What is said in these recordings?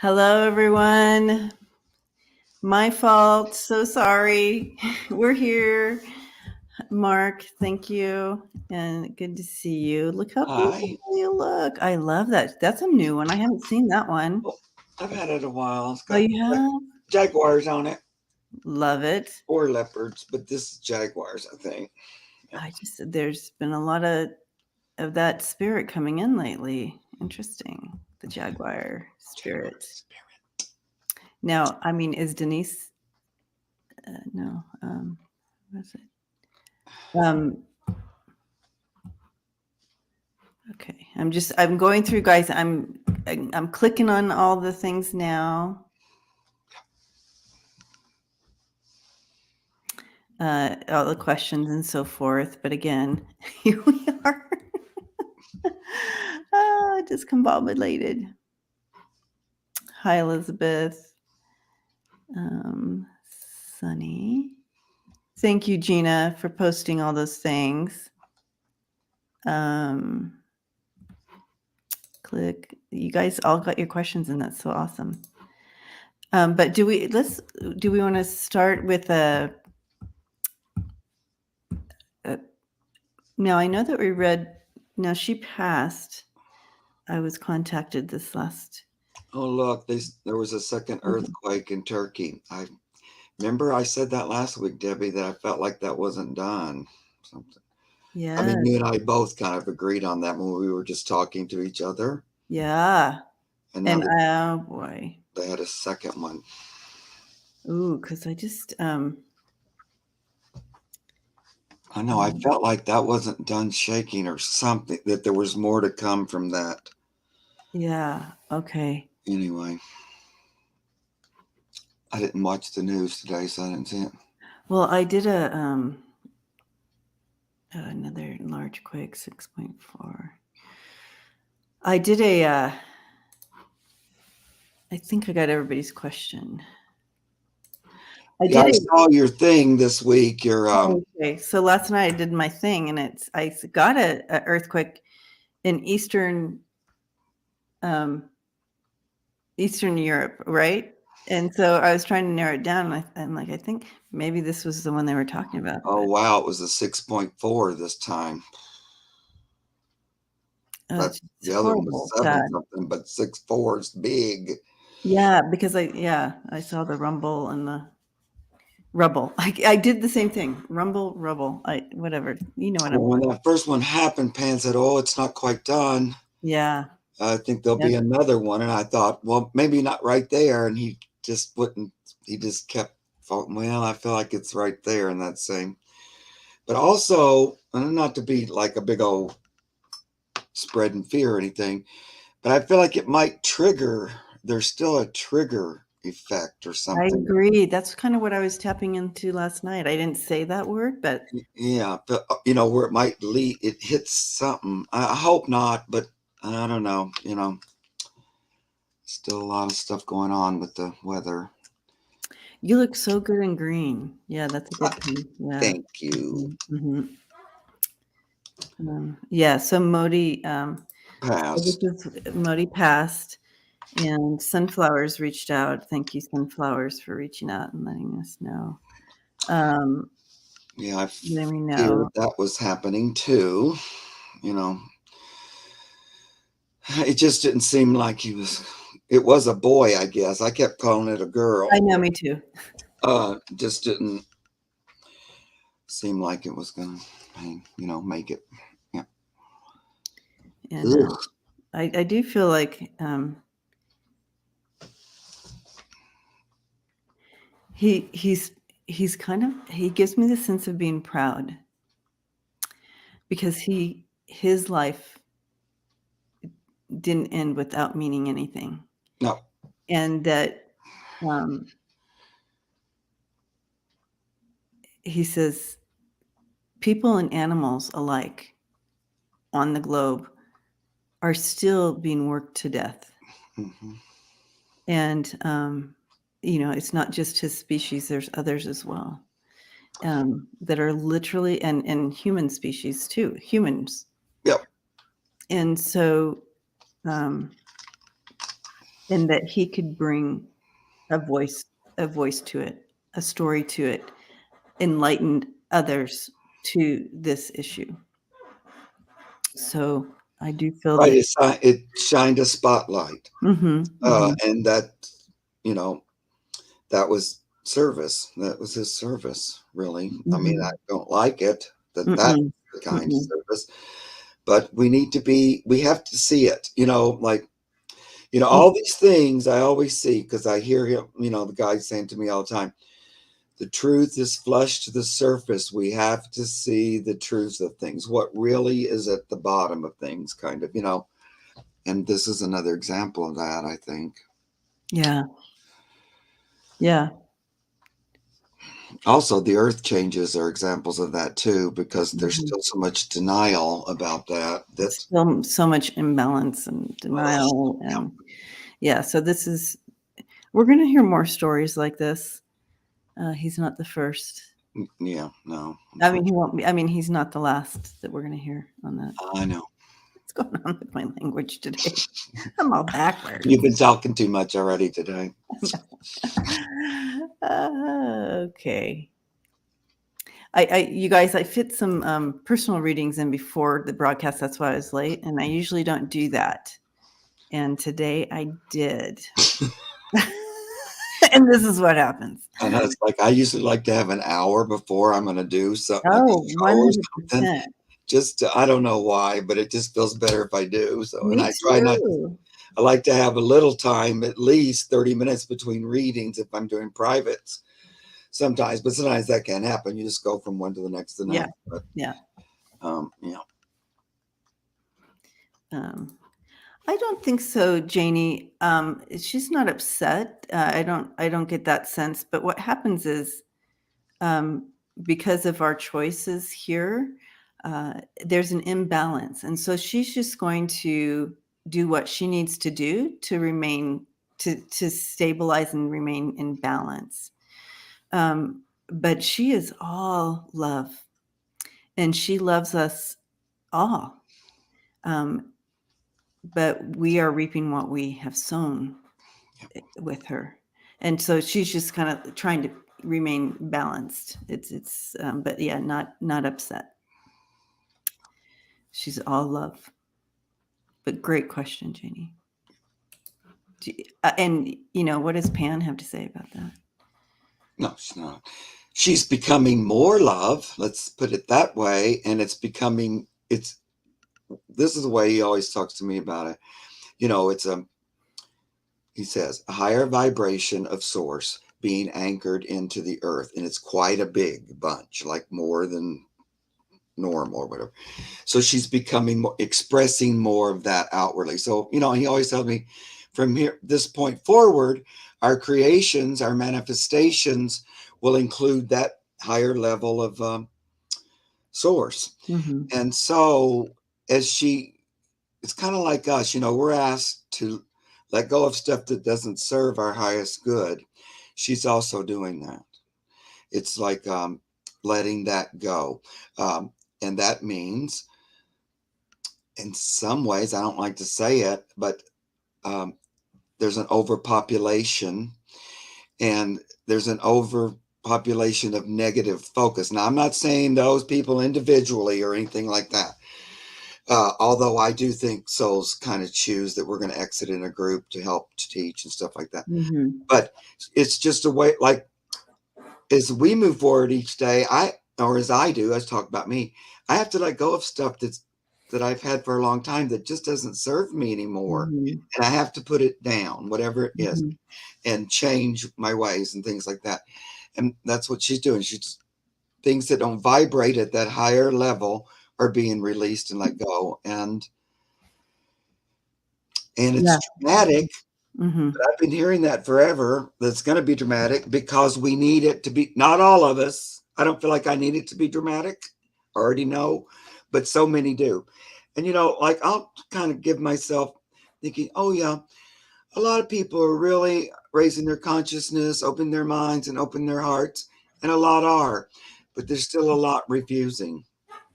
Hello, everyone. My fault. So sorry. We're here. Mark, thank you. And good to see you. Look how Hi. beautiful you look. I love that. That's a new one. I haven't seen that one. Well, I've had it a while. It's Oh, got you have? jaguars on it Love it. or leopards, but this is jaguars, I think. Yep. There's been a lot of that spirit coming in lately. Interesting. The Jaguar Jaguar spirit. spirit. Now, I mean, is Denise, no, what's it? Okay, I'm going through, guys. I'm clicking on all the things now. All the questions and so forth. But again, here we are. Discombobulated. Hi, Elizabeth. Sunny. Thank you, Gina, for posting all those things. Click. You guys all got your questions, and that's so awesome. But do we want to start with a now? I know that we read. Now she passed. I was contacted this last. Oh, look, there was a second earthquake in Turkey. I remember I said that last week, Debbie, that I felt like that wasn't done. Something. Yeah. I mean, you and I both kind of agreed on that when we were just talking to each other. Yeah. And now oh boy. they had a second one. Ooh, because I just I know. I felt like that wasn't done shaking or something, that there was more to come from that. Yeah. Okay. Anyway, I didn't watch the news today, so I didn't see it. Well, I did another large quake, 6.4. I did I think I got everybody's question. I saw your thing this week. Your okay. So last night I did my thing, and I got a earthquake in Eastern Europe, right? And so I was trying to narrow it down, and I'm like, I think maybe this was the one they were talking about. Oh wow, it was a 6.4 this time. But the other one was 7 something, but 6.4 is big. Yeah, because I saw the rumble and the rubble. I did the same thing. Rumble, rubble. Whatever. You know what I'm. When that first one happened, Pan said, "Oh, it's not quite done. Yeah. I think there'll be another one." And I thought, well, maybe not right there. And he just wouldn't. He just kept. Well, I feel like it's right there in that same. But also, and not to be like a big old spread in fear or anything, but I feel like it might trigger. There's still a trigger effect or something. I agree. That's kind of what I was tapping into last night. I didn't say that word, but yeah, but where it might lead, it hits something. I hope not, but I don't know. Still a lot of stuff going on with the weather. you look so good in green. Yeah, that's a good thing. Yeah. Thank you. Mm-hmm. Yeah. So Modi Passed. Modi passed, and Sunflowers reached out. Thank you, Sunflowers, for reaching out and letting us know. Yeah, I Let me know. feared that was happening too. It just didn't seem like he was. It was a boy, I guess. I kept calling it a girl. I know, me too. Just didn't seem like it was going to, make it. Yeah. And I do feel like he's kind of, he gives me the sense of being proud, because his life didn't end without meaning anything. No. And that he says people and animals alike on the globe are still being worked to death. Mm-hmm. And it's not just his species, there's others as well, that are literally, and human species too, humans. Yep. And so and that he could bring a voice to it, a story to it, enlightened others to this issue. So I do feel Right. that. It shined a spotlight. Mm-hmm. And that, you know, that was service. That was his service, really. I mean, I Mm-hmm. don't like it, that's Mm-mm. the kind of Mm-mm. service, but we have to see it, like, Mm. all these things I always see because I hear him, the guy saying to me all the time, the truth is flushed to the surface. We have to see the truth of things, what really is at the bottom of things, kind of, and this is another example of that, I think. Yeah. Yeah. Also, the earth changes are examples of that too, because there's Mm-hmm. still so much denial about that. Still so much imbalance and denial, Yeah, and yeah. So we're going to hear more stories like this. He's not the first. yeah, no, I mean, he unfortunately, won't be. I mean, he's not the last that we're going to hear on that. I know What's going on with my language today? I'm all backwards. you've been talking too much already today. Okay. You guys, I fit some personal readings in before the broadcast. That's why I was late, and I usually don't do that. And today I did. And this is what happens. And it's like I usually like to have an hour before I'm going to do something like a Oh, show or something. 100%. I don't know why, but it just feels better if I do. So, and Me I try not. too. I like to have a little time, at least 30 minutes between readings if I'm doing privates. Sometimes, but sometimes that can't happen. You just go from one to the next to the Yeah. next. But Yeah. yeah. Um, I don't think so, Janie. She's not upset. I don't get that sense. But what happens is, because of our choices here, there's an imbalance, and so she's just going to do what she needs to do to remain to stabilize and remain in balance. But she is all love, and she loves us all. Um, but we are reaping what we have sown with her, and so she's just kind of trying to remain balanced. But yeah, not upset. She's all love. But great question, Janie. And what does Pan have to say about that? No, she's not. She's becoming more love. Let's put it that way. And this is the way he always talks to me about it. He says, a higher vibration of source being anchored into the earth. And it's quite a big bunch, like more than normal or whatever. So she's becoming more, expressing more of that outwardly. So, he always tells me from this point forward, our creations, our manifestations will include that higher level of source. Mm-hmm. And so it's kind of like us, we're asked to let go of stuff that doesn't serve our highest good. She's also doing that. It's like letting that go. And that means, in some ways, I don't like to say it, but there's an overpopulation, and there's an overpopulation of negative focus. Now, I'm not saying those people individually or anything like that. Although I do think souls kind of choose that we're going to exit in a group to help to teach and stuff like that. Mm-hmm. But it's just a way, like, as we move forward each day, as I do, let's talk about me, I have to let go of stuff that I've had for a long time that just doesn't serve me anymore. Mm-hmm. And I have to put it down, whatever it is, Mm-hmm. and change my ways and things like that. And that's what she's doing. Things that don't vibrate at that higher level are being released and let go. And Yeah. it's dramatic. Mm-hmm. But I've been hearing that forever. That's going to be dramatic because we need it to be, not all of us. I don't feel like I need it to be dramatic. I already know, but so many do. And, like I'll kind of give myself thinking, oh, yeah, a lot of people are really raising their consciousness, open their minds and open their hearts. And a lot are, but there's still a lot refusing.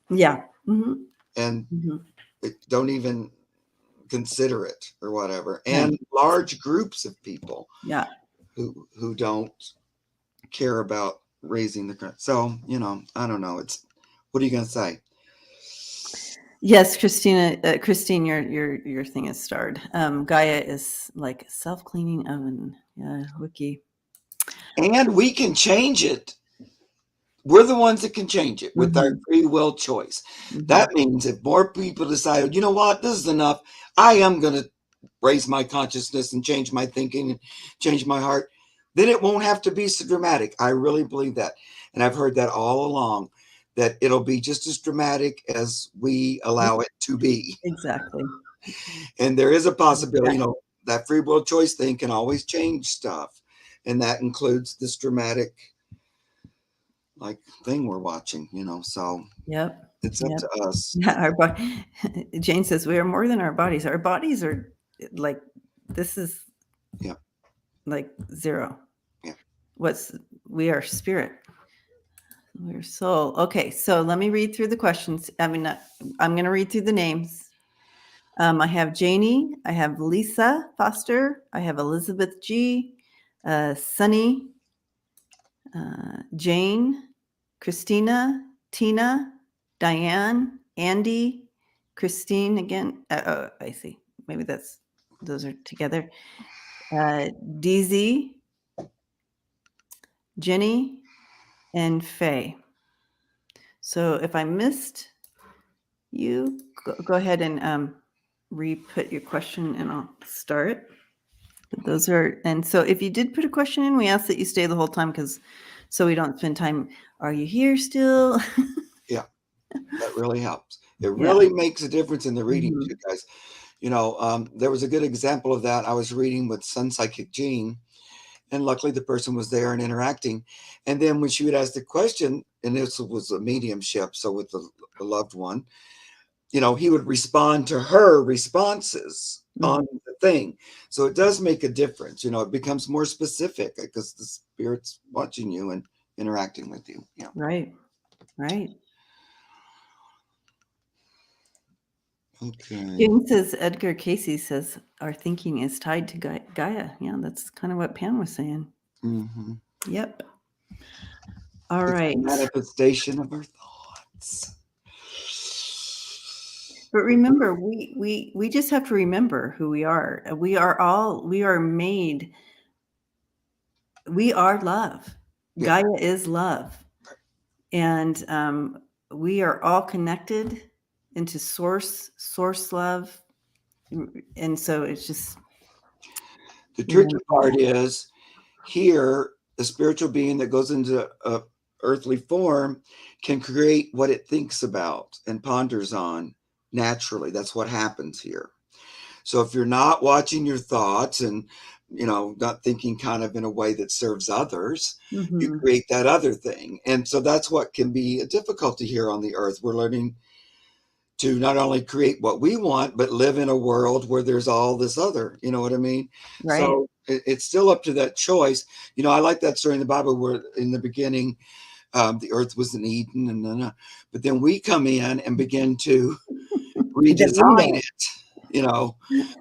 Yeah. Mm-hmm. And Mm-hmm. don't even considerate or whatever, Yeah. and large groups of people Yeah. who don't care about raising the. So, I don't know. What are you going to say? Yes, Christine, your thing is starred. Gaia is like a self-cleaning oven. Yeah, wiki. And we can change it. We're the ones that can change it with our Mhm. free will choice. Mhm. That means if more people decide, you know what, this is enough, I am going to raise my consciousness and change my thinking and change my heart, then it won't have to be so dramatic. I really believe that. And I've heard that all along, that it'll be just as dramatic as we allow it to be. Exactly. And there is a possibility, Yeah. that free will choice thing can always change stuff. And that includes this dramatic thing we're watching, so Yep. it's up Yep. to us. Yeah. Jane says we are more than our bodies. Our bodies are like this is Yeah. like zero. Yeah. We are spirit. We're soul. Okay, so let me read through the questions. I'm going to read through the names. I have Janie. I have Lisa Foster. I have Elizabeth G. Sunny. Jane. Christina. Tina. Diane. Andy. Christine again. Oh, I see. Maybe those are together. DZ. Jenny. And Faye. So if I missed you, go ahead and re-put your question and I'll start. Those are, and so if you did put a question in, we ask that you stay the whole time so we don't spend time. Are you here still? Yeah. That really helps. It Yeah. really makes a difference in the reading, Mhm. you guys. There was a good example of that. I was reading with Sun Psychic Jean, and luckily the person was there and interacting. And then when she would ask the question, and this was a mediumship, so with a loved one, he would respond to her responses on the thing. So it does make a difference. It becomes more specific because the spirit's watching you and interacting with you. Yeah. Right. Right. Okay. Jane says Edgar Casey says our thinking is tied to Gaia. Yeah, that's kind of what Pam was saying. Mm-hmm. Yep. All It's right. a manifestation of our thoughts. But remember, we just have to remember who we are. We are made. We are love. Yeah. Gaia is love, and we are all connected into source love, and so it's just The tricky part is here, the spiritual being that goes into a earthly form can create what it thinks about and ponders on naturally. That's what happens here. So if you're not watching your thoughts and not thinking kind of in a way that serves others, you Mhm. create that other thing. And so that's what can be a difficulty here on the earth. We're learning to not only create what we want, but live in a world where there's all this other, you know what I mean? Right. So it's still up to that choice. I like that story in the Bible where in the beginning, the earth was an Eden, but then we come in and begin to redesign it,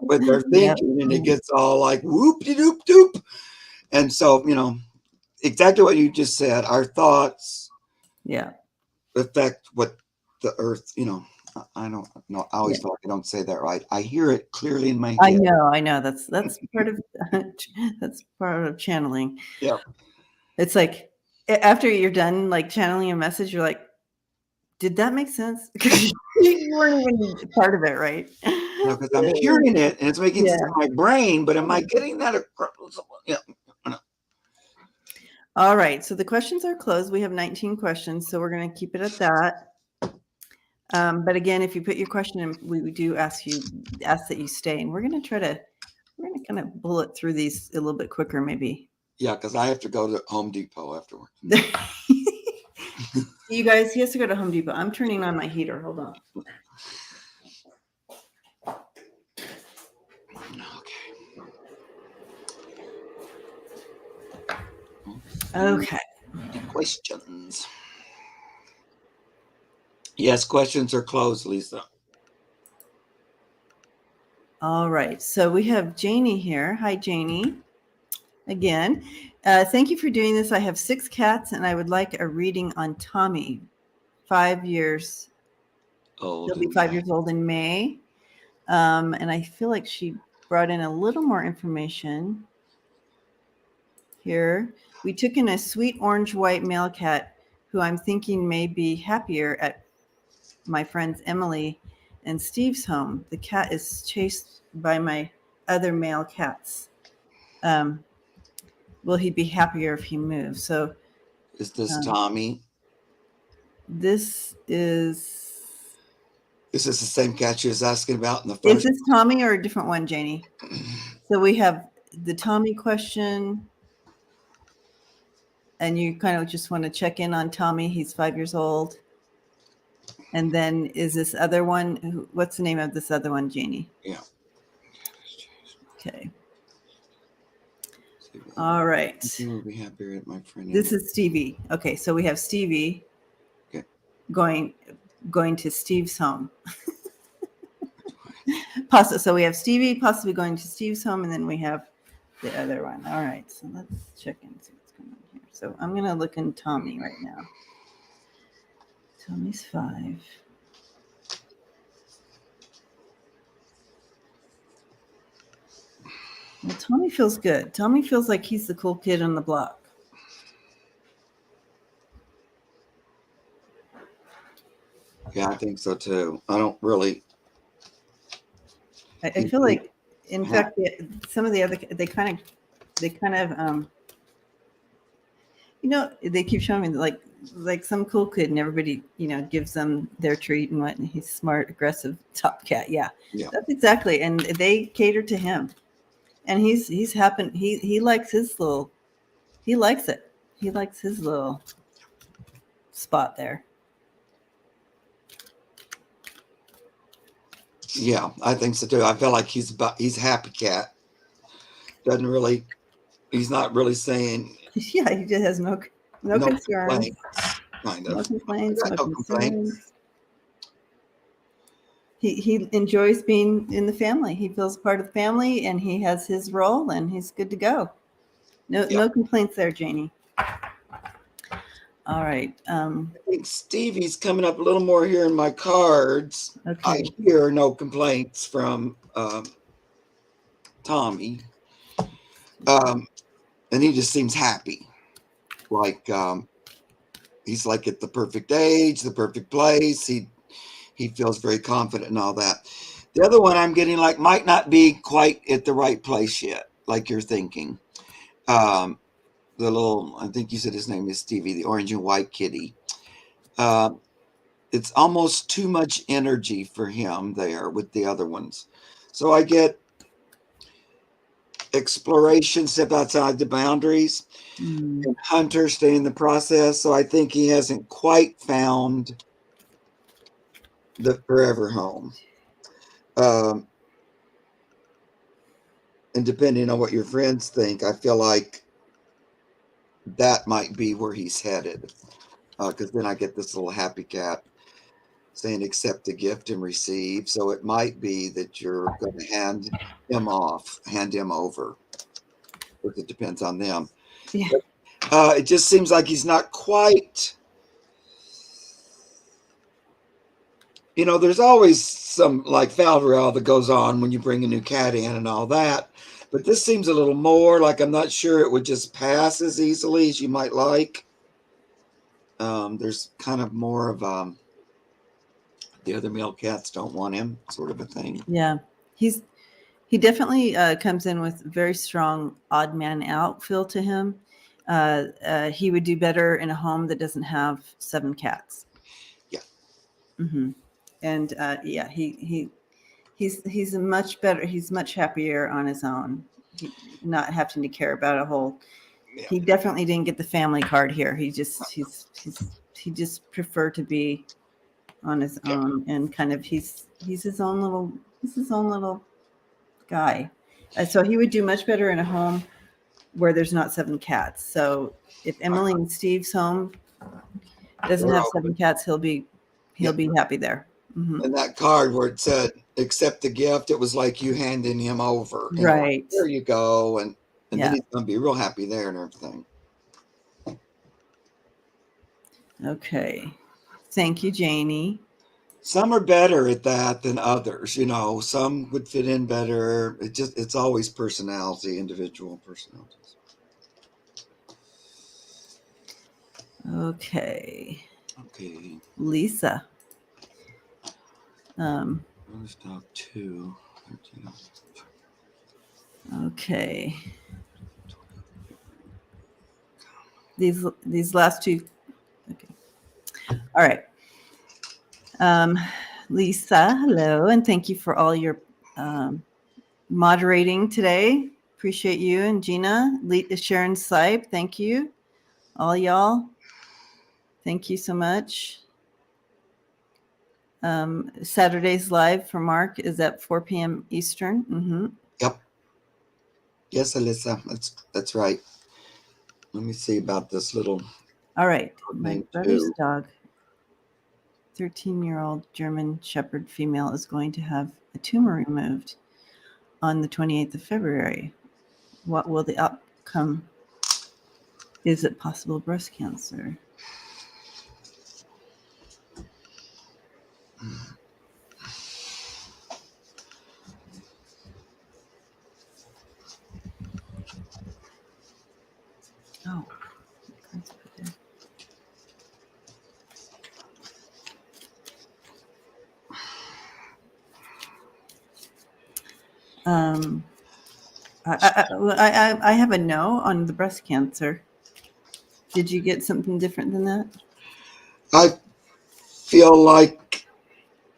with our Yep. thinking, and it gets all like whoop de doop doop. And so, exactly what you just said, our thoughts Yeah. affect what the earth, I don't know. I always feel like I don't say that right. I hear it clearly in my head. I know. That's part of that's part of channeling. Yeah. It's like after you're done like channeling a message, you're like, did that make sense? Because you weren't even part of it, right? Because I'm hearing it and it's making sense Yeah. in my brain, but am I getting that across? Yeah. All right. So the questions are closed. We have 19 questions, so we're going to keep it at that. But again, if you put your question in, we do ask that you stay, and we're going to kind of bullet through these a little bit quicker, maybe. Yeah, because I have to go to Home Depot afterwards. You guys, he has to go to Home Depot. I'm turning on my heater. Hold on. Okay. Questions. Yes, questions are closed, Lisa. All right. So we have Janie here. Hi, Janie. Again, thank you for doing this. I have 6 cats, and I would like a reading on Tommy. 5 years. Old He'll be and 5 years old in May. And I feel like she brought in a little more information here. We took in a sweet orange-white male cat who I'm thinking may be happier at my friends Emily and Steve's home. The cat is chased by my other male cats. Um, will he be happier if he moves? So Is this Tommy? this is Is this the same cat you was asking about in the is first? this Tommy or a different one, Janie? So we have the Tommy question, and you kind of just want to check in on Tommy. He's 5 years old. And then is this other one? What's the name of this other one, Janie? Yeah. Okay. All right. You will be happier at my friend. This is Stevie. Okay, so we have Stevie Okay. going to Steve's home. So we have Stevie possibly going to Steve's home, and then we have the other one. All right, so let's check and see what's going on here. So I'm going to look in Tommy right now. Tommy's 5. Well, Tommy feels good. Tommy feels like he's the cool kid on the block. Yeah, I think so too. I don't really. I feel like, in fact, some of the other they kind of they keep showing me like some cool kid, and everybody gives them their treat and what. And he's smart, aggressive, top cat. Yeah, that's exactly. And they cater to him, and he's happen. He likes his little. He likes it. He likes his little spot there. Yeah, I think so too. I feel like he's a happy cat. He's not really saying. Yeah, he just has no concerns. Complaints, kind of. No complaints. No complaints. He enjoys being in the family. He feels part of the family, and he has his role, and he's good to go. No complaints there, Janie. All right. I think Stevie's coming up a little more here in my cards. Okay. I hear no complaints from Tommy. And he just seems happy. Like he's like at the perfect age, the perfect place. He feels very confident and all that. The other one I'm getting like might not be quite at the right place yet, like you're thinking. I think you said his name is Stevie, the orange and white kitty. It's almost too much energy for him there with the other ones. So I get exploration, step outside the boundaries, and hunter, stay in the process. So I think he hasn't quite found the forever home. And depending on what your friends think, I feel like that might be where he's headed. Because then I get this little happy cat saying accept the gift and receive. So it might be that you're going to hand him over. Because it depends on them. Yeah. It just seems like he's not quite. There's always some like falderel that goes on when you bring a new cat in and all that. But this seems a little more like I'm not sure it would just pass as easily as you might like. There's kind of more of the other male cats don't want him sort of a thing. Yeah, he definitely comes in with very strong odd man out feel to him. He would do better in a home that doesn't have 7 cats. Yeah. Mm-hmm. And he's much better. He's much happier on his own, not having to care about a whole. Yeah. He definitely didn't get the family card here. He just preferred to be on his own, and kind of he's his own little guy. So he would do much better in a home where there's not 7 cats. So if Emily and Steve's home doesn't have 7 cats, he'll be happy there. And that card where it said, accept the gift, it was like you handing him over. You know, like, Right. there you go. And then Yeah. he's going to be real happy there and everything. Okay. Thank you, Janie. Some are better at that than others. You know, some would fit in better. It's always personality, individual personalities. Okay. Okay. Lisa. Rose dog 2. 13. Okay. These last two. Okay. All right. Lisa, hello, and thank you for all your moderating today. Appreciate you. And Gina, Sharon Sipe, thank you. All y'all, thank you so much. Saturday's live for Mark is at 4 p.m. Eastern. Mm-hmm. Yep. Yes, Alyssa, that's right. Let me see about this little. All right. My name brother's too. dog, 13-year-old German Shepherd female, is going to have a tumor removed on the 28th of February. What will the outcome? Is it possible breast cancer? Oh, let's put there. I have a no on the breast cancer. Did you get something different than that? I feel like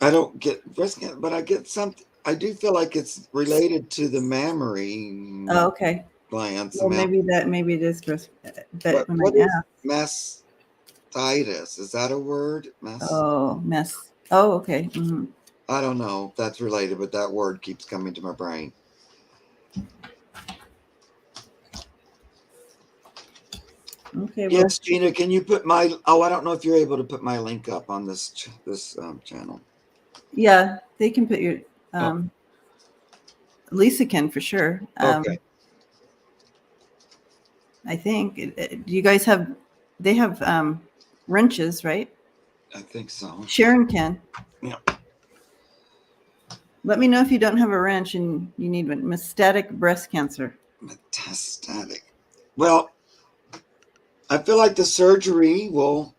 I don't get breast cancer, but I get something. I do feel like it's related to the mammary Oh, okay. glands. Well, maybe it is breast. But when what I is asked, mastitis? Is that a word? mess. Oh, okay. Mm-hmm. I don't know if that's related, but that word keeps coming to my brain. Okay. Well, Yes, Gina, can you put my? Oh, I don't know if you're able to put my link up on this channel. yeah, they can put your. Lisa can for sure. Okay. I think. Do you guys have? They have wrenches, right? I think so. Sharon can. Yeah. Let me know if you don't have a wrench and you need one. Metastatic breast cancer. Metastatic. Well, I feel like the surgery will,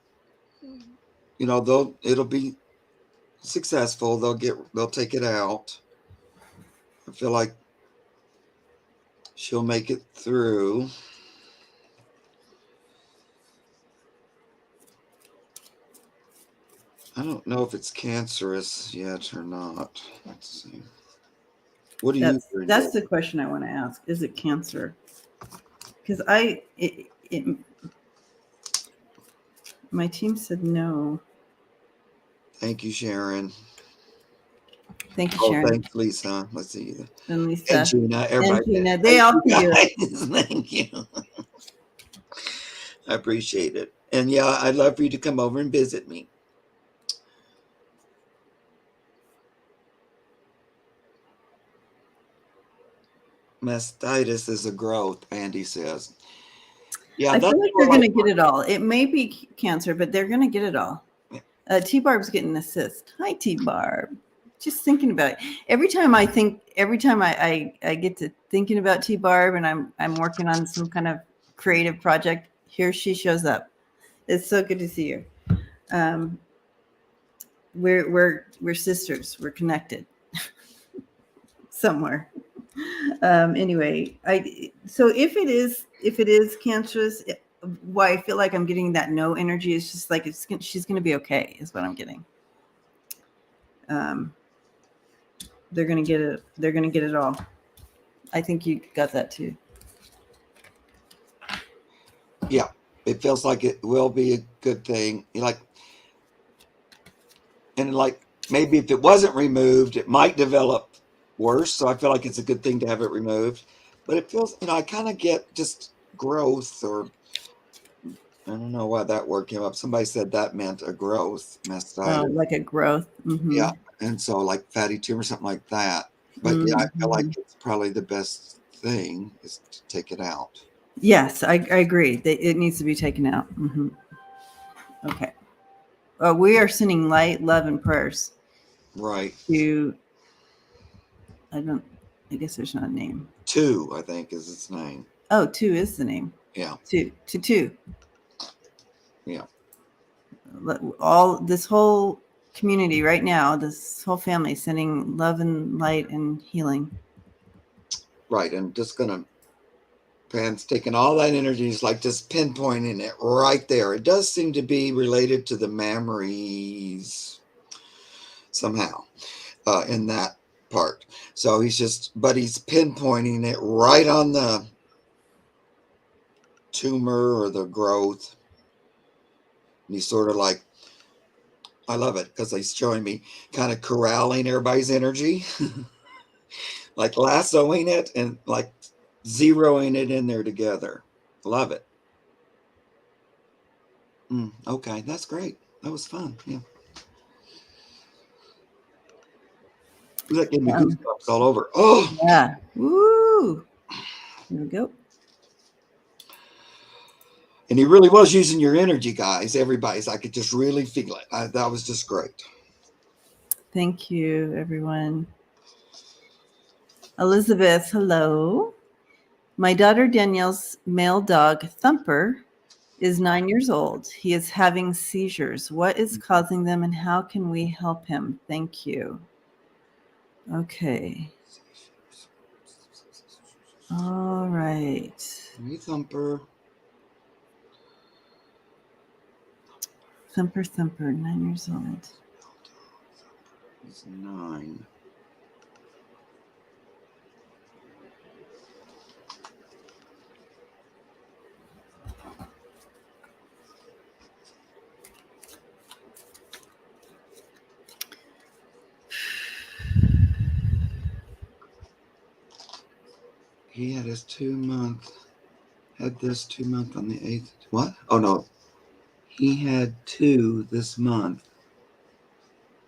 it'll be successful. They'll take it out. I feel like she'll make it through. I don't know if it's cancerous yet or not. Let's see. What do you think? That's the question I want to ask. Is it cancer? Because my team said no. Thank you, Sharon. Thank you, Sharon. Thanks, Lisa. Let's see. And Lisa. And Gina. Everybody. And Gina. They all can do it. Thank you. I appreciate it. And yeah, I'd love for you to come over and visit me. Mastitis is a growth, Andy says. Yeah, I feel like they're going to get it all. It may be cancer, but they're going to get it all. T-Barb's getting a cyst. Hi, T-Barb. Just thinking about it. Every time I get to thinking about T-Barb and I'm working on some kind of creative project, here she shows up. It's so good to see her. We're sisters. We're connected somewhere. Anyway, so if it is cancerous, why I feel like I'm getting that no energy is just like she's going to be okay is what I'm getting. They're going to get it. They're going to get it all. I think you got that too. Yeah, it feels like it will be a good thing. Maybe if it wasn't removed, it might develop worse. So I feel like it's a good thing to have it removed. But it feels, I kind of get just growth or don't know why that word came up. Somebody said that meant a growth, mastitis. Like a growth. Yeah, and so like fatty tumor, something like that. But yeah, I feel like it's probably the best thing is to take it out. Yes, I agree. It needs to be taken out. Okay. We are sending light, love, and prayers Right. to. I guess there's not a name. 2, I think, is its name. Oh, 2 is the name. Yeah. 2. Yeah. All this whole community right now, this whole family sending love and light and healing. Right. And just gonna Pan's taking all that energy, is like just pinpointing it right there. It does seem to be related to the memories somehow in that part. So he's pinpointing it right on the tumor or the growth. And he's sort of like, I love it because he's showing me kind of corralling everybody's energy, like lassoing it and like zeroing it in there together. Love it. Okay, that's great. That was fun. Yeah. That gave me goosebumps all over. Oh, yeah. Woo. There we go. And he really was using your energy, guys. Everybody's, I could just really feel it. That was just great. Thank you, everyone. Elizabeth, hello. My daughter Danielle's male dog, Thumper, is 9 years old. He is having seizures. What is causing them and how can we help him? Thank you. Okay. All right. Hey, Thumper. Thumper, 9 years old. He's 9. He had his 2-month, this 2-month on the 8th. What? Oh, no. He had 2 this month.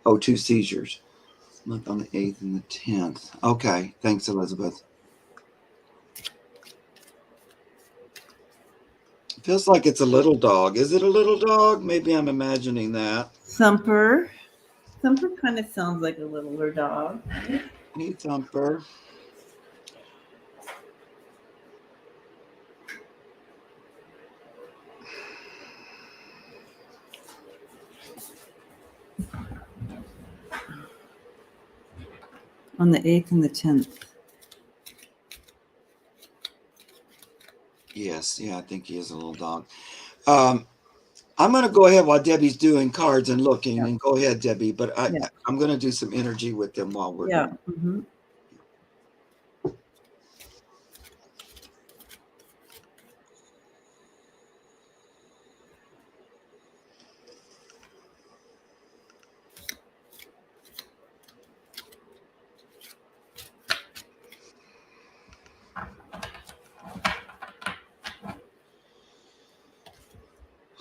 Oh, 2 seizures. This month on the 8th and the 10th. Okay. Thanks, Elizabeth. Feels like it's a little dog. Is it a little dog? Maybe I'm imagining that. Thumper kind of sounds like a littler dog. Hey, Thumper. On the 8th and the 10th. Yes, yeah, I think he is a little dog. I'm going to go ahead while Debbie's doing cards and looking, and go ahead, Debbie. But I'm going to do some energy with them while we're doing. Mm-hmm.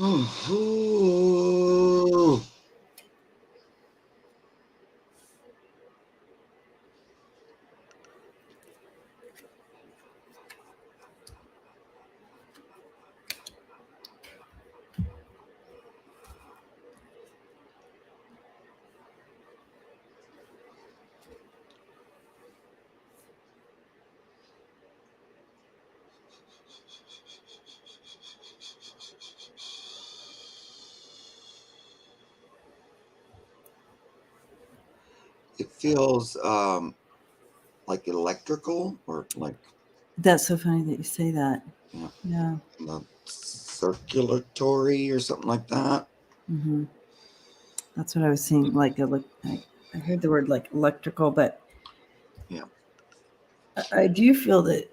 Oh. It feels like electrical or like. That's so funny that you say that. Yeah. Circulatory or something like that. Mm-hmm. That's what I was seeing. Like, I heard the word like electrical, but yeah, I do feel that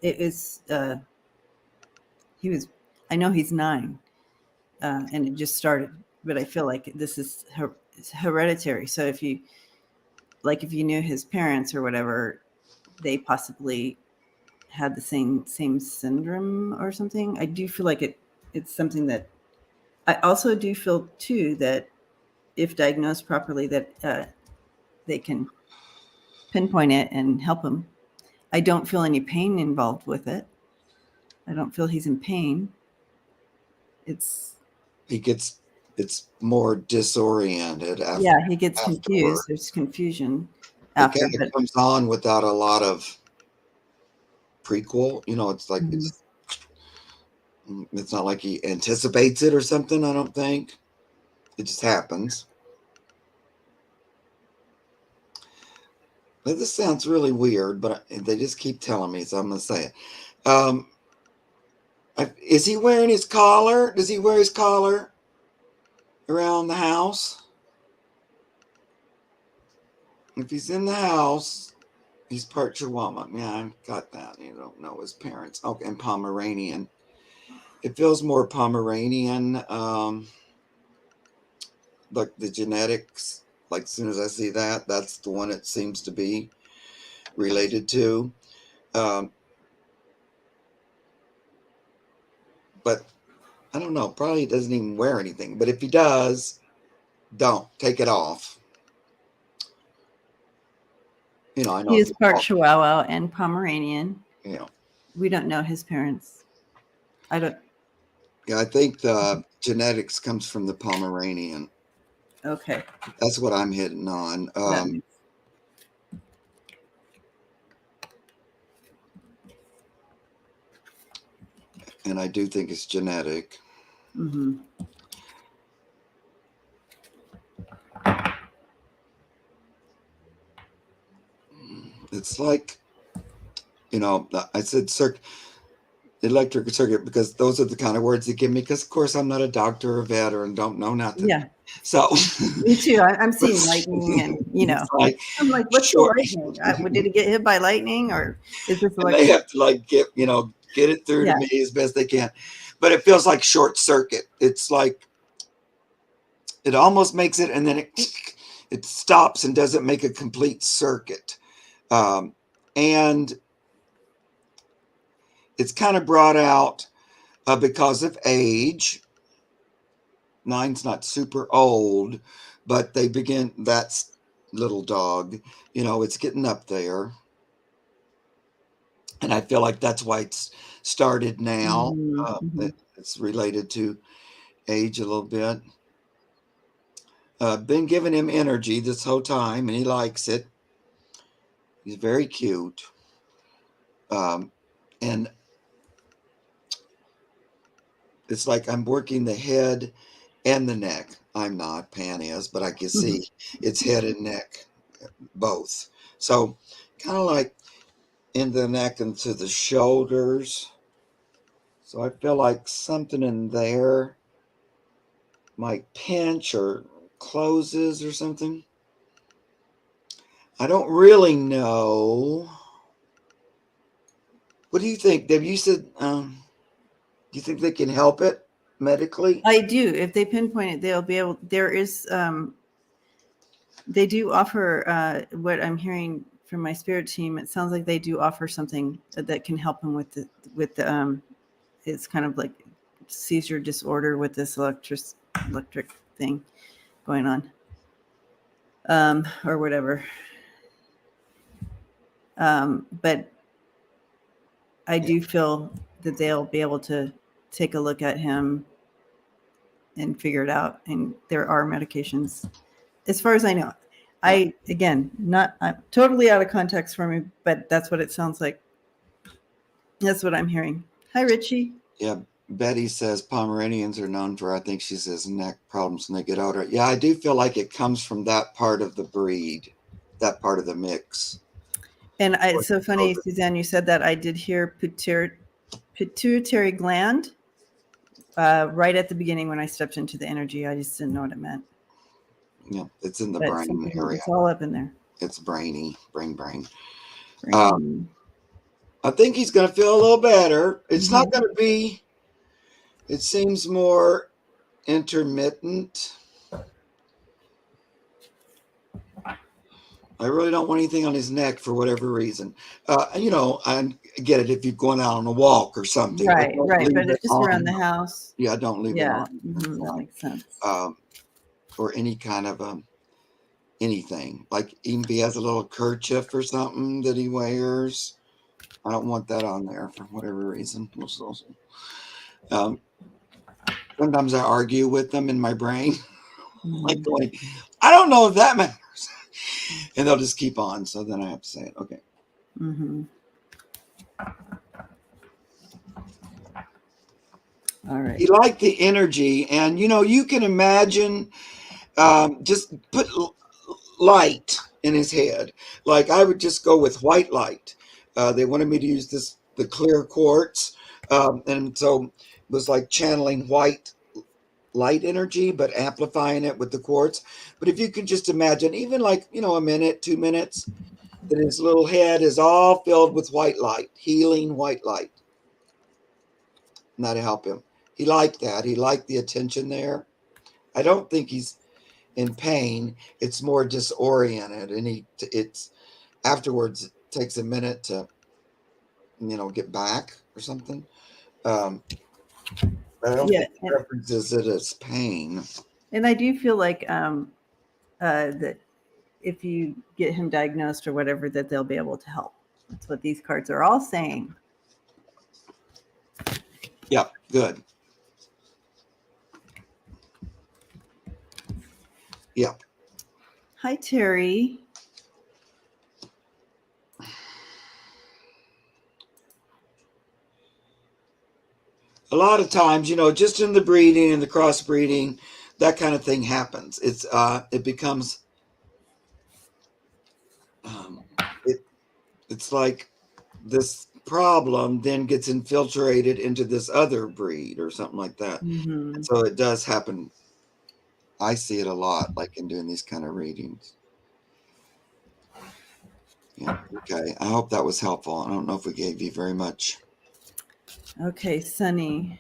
it is. He was. I know he's 9, and it just started. But I feel like this is hereditary. So if you knew his parents or whatever, they possibly had the same syndrome or something. I do feel like it it's something that I also do feel too that if diagnosed properly, that they can pinpoint it and help him. I don't feel any pain involved with it. I don't feel he's in pain. It's it's more disoriented yeah, he gets afterward. confused. There's confusion It after, kind of but comes on without a lot of prequel. It's like mhm. it's not like he anticipates it or something. I don't think it just happens. But this sounds really weird, but they just keep telling me, so I'm gonna say it. Is he wearing his collar? Does he wear his collar around the house? If he's in the house, he's part Chihuahua. Yeah, I got that. You don't know his parents. Okay, and Pomeranian. It feels more Pomeranian, like the genetics. Like as soon as I see that, that's the one it seems to be related to. But I don't know. Probably he doesn't even wear anything. But if he does, don't take it off. I know He if is you part talk, Chihuahua and Pomeranian. you know. We don't know his parents. I don't. Yeah, I think the genetics comes from the Pomeranian. Okay, That's what I'm hitting on. that makes. And I do think it's genetic. Mm-hmm. It's like, I said electric circuit because those are the kind of words they give me. Because, of course, I'm not a doctor or vet and don't know nothing. Yeah, So me too. I'm seeing lightning, and it's like I'm like, what's the short. lightning? Did it get hit by lightning, or is this And they electric? have to like get it through to Yeah. me as best they can. But it feels like short circuit. It's like it almost makes it, and then it stops and doesn't make a complete circuit. And it's kind of brought out because of age. Mine's not super old, but that's little dog, it's getting up there. And I feel like that's why it's started now. Mm-hmm. It's related to age a little bit. Been giving him energy this whole time, and he likes it. He's very cute. And it's like I'm working the head and the neck. I'm not, Pan is, but I can Mm-hmm. see it's head and neck, both. So kind of like in the neck and to the shoulders. So I feel like something in there might pinch or closes or something. I don't really know. What do you think, Deb? You said, do you think they can help it medically? I do. If they pinpoint it, they'll be able. There is. They do offer. What I'm hearing from my spirit team, it sounds like they do offer something that can help him with. It's kind of like seizure disorder with this electric thing going on, or whatever. But I Yeah. do feel that they'll be able to take a look at him and figure it out. And there are medications, as far as I know. Yeah. I again, not I'm totally out of context for me, but that's what it sounds like. That's what I'm hearing. Hi, Richie. Yeah. Betty says Pomeranians are known for, I think she says, neck problems when they get older. Yeah, I do feel like it comes from that part of the breed, that part of the mix. And it's so funny, Suzanne, you said that. I did hear pituitary gland right at the beginning when I stepped into the energy. I just didn't know what it meant. Yeah, it's in the But brain something, area. it's all up in there. It's brainy, brain. Brain. I think he's going to feel a little better. It's not Mhm. going to be, it seems more intermittent. I really don't want anything on his neck for whatever reason. You know, I get it if you're going out on a walk or something, but Right, don't right. leave But it it's just around on. the house. Yeah, don't leave it Yeah, on. that makes sense. Or any kind of anything. Like even if he has a little kerchief or something that he wears, I don't want that on there for whatever reason. Sometimes I argue with them in my brain, like going, I don't know if that matters. And they'll just keep on. So then I have to say it. Okay. All right. He liked the energy. And, you know, you can imagine just put light in his head. Like I would just go with white light. They wanted me to use the clear quartz. And so it was like channeling white light energy, but amplifying it with the quartz. But if you could just imagine, even like, you know, a minute, 2 minutes, that his little head is all filled with white light, healing white light. And that'll help him. He liked that. He liked the attention there. I don't think he's in pain. It's more disoriented. And it's afterwards, it takes a minute to, you know, get back or something. I don't Yeah, think he references it as pain. and I do feel like that if you get him diagnosed or whatever, that they'll be able to help. That's what these cards are all saying. Yep, good. Yep. Hi, Terry. A lot of times, you know, just in the breeding and the crossbreeding, that kind of thing happens. It becomes it's like this problem then gets infiltrated into this other breed or something like that. And so it does happen. I see it a lot, like in doing these kind of readings. Yeah. Okay. I hope that was helpful. I don't know if we gave you very much. Okay, Sunny.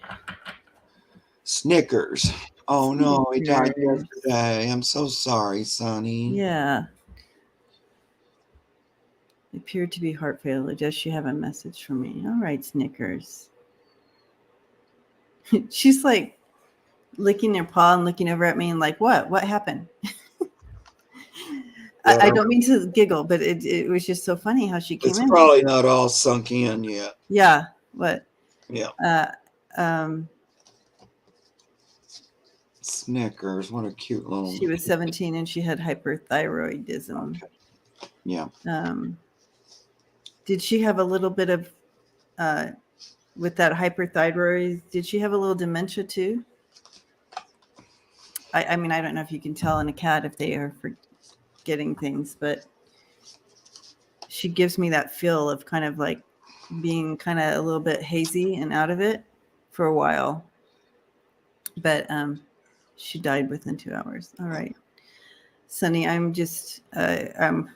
Snickers. Oh no, he died Snickers. yesterday. I'm so sorry, Sonny. Yeah. Appeared to be heart failure. Does she have a message for me? All right, Snickers. She's like licking her paw and looking over at me and like, what? What happened? I don't mean to giggle, but it was just so funny how she came in. It's probably not all sunk in yet. Yeah. What? Yeah. Snickers. What a cute little. She was 17 and she had hyperthyroidism. Okay. Yeah. Did she have a little bit of with that hyperthyroid? Did she have a little dementia too? I mean, I don't know if you can tell in a cat if they are forgetting things, but she gives me that feel of kind of like being kind of a little bit hazy and out of it for a while. But she died within 2 hours. All right. Sunny, I'm just I'm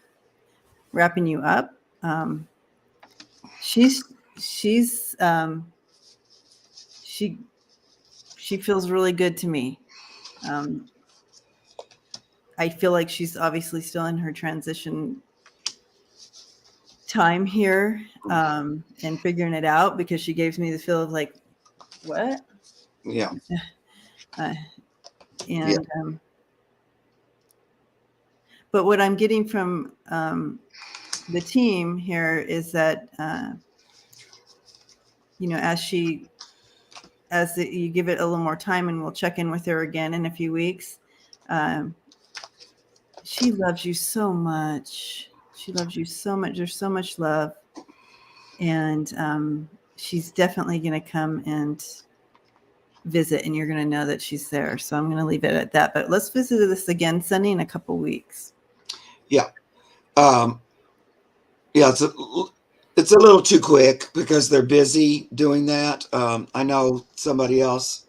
wrapping you up. She feels really good to me. I feel like she's obviously still in her transition time here and figuring it out, because she gives me the feel of like, what? Yeah. But what I'm getting from the team here is that you know, as you give it a little more time, and we'll check in with her again in a few weeks. She loves you so much. She loves you so much. There's so much love, and she's definitely going to come and visit, and you're going to know that she's there. So I'm going to leave it at that. But let's visit this again, Sunny, in a couple weeks. Yeah. Yeah. It's a little too quick because they're busy doing that. I know somebody else,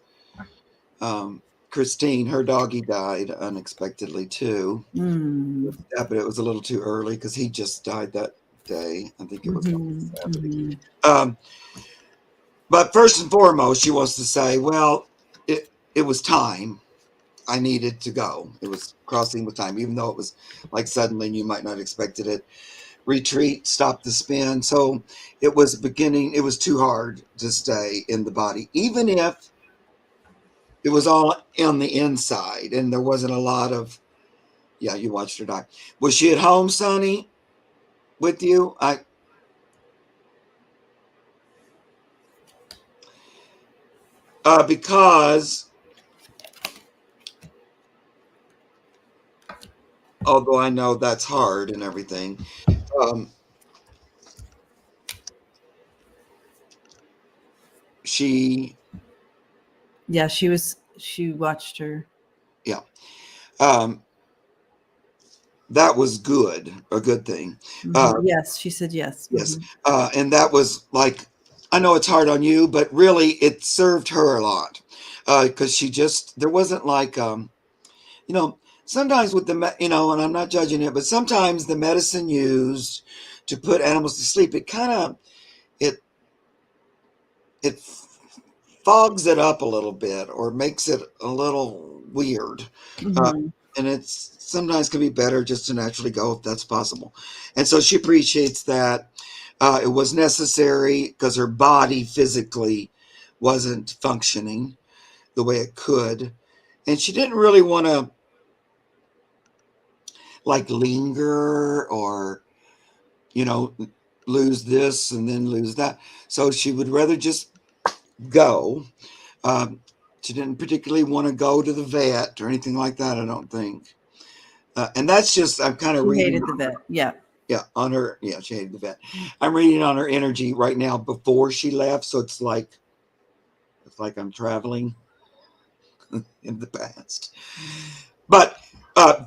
Christine, her doggy died unexpectedly too. Yeah, but it was a little too early because he just died that day. I think it was. But first and foremost, she wants to say, well, it was time. I needed to go. It was crossing the time, even though it was like suddenly and you might not expected it. Retreat, stop the spin. So it was beginning, it was too hard to stay in the body, even if it was all on the inside and there wasn't a lot of, yeah, you watched her die. Was she at home, Sonny, with you? Because although I know that's hard and everything, um, she, Yeah, she watched her. yeah, um, that was good, a good thing. Yes, she said yes. Yes. And that was like, I know it's hard on you, but really it served her a lot. Because she just, there wasn't like, you know, sometimes with and I'm not judging it, but sometimes the medicine used to put animals to sleep, it kind of, it, it fogs it up a little bit or makes it a little weird. Uh, Mm-hmm. and it's sometimes can be better just to naturally go if that's possible. And so she appreciates that. It was necessary because her body physically wasn't functioning the way it could. And she didn't really want to like linger or, you know, lose this and then lose that. So she would rather just go. Um, she didn't particularly want to go to the vet or anything like that, I don't think. And that's just, I'm kind of She reading. hated the vet. Yeah. Yeah, on her. Yeah, she hated the vet. I'm reading on her energy right now before she left. So it's like I'm traveling in the past. But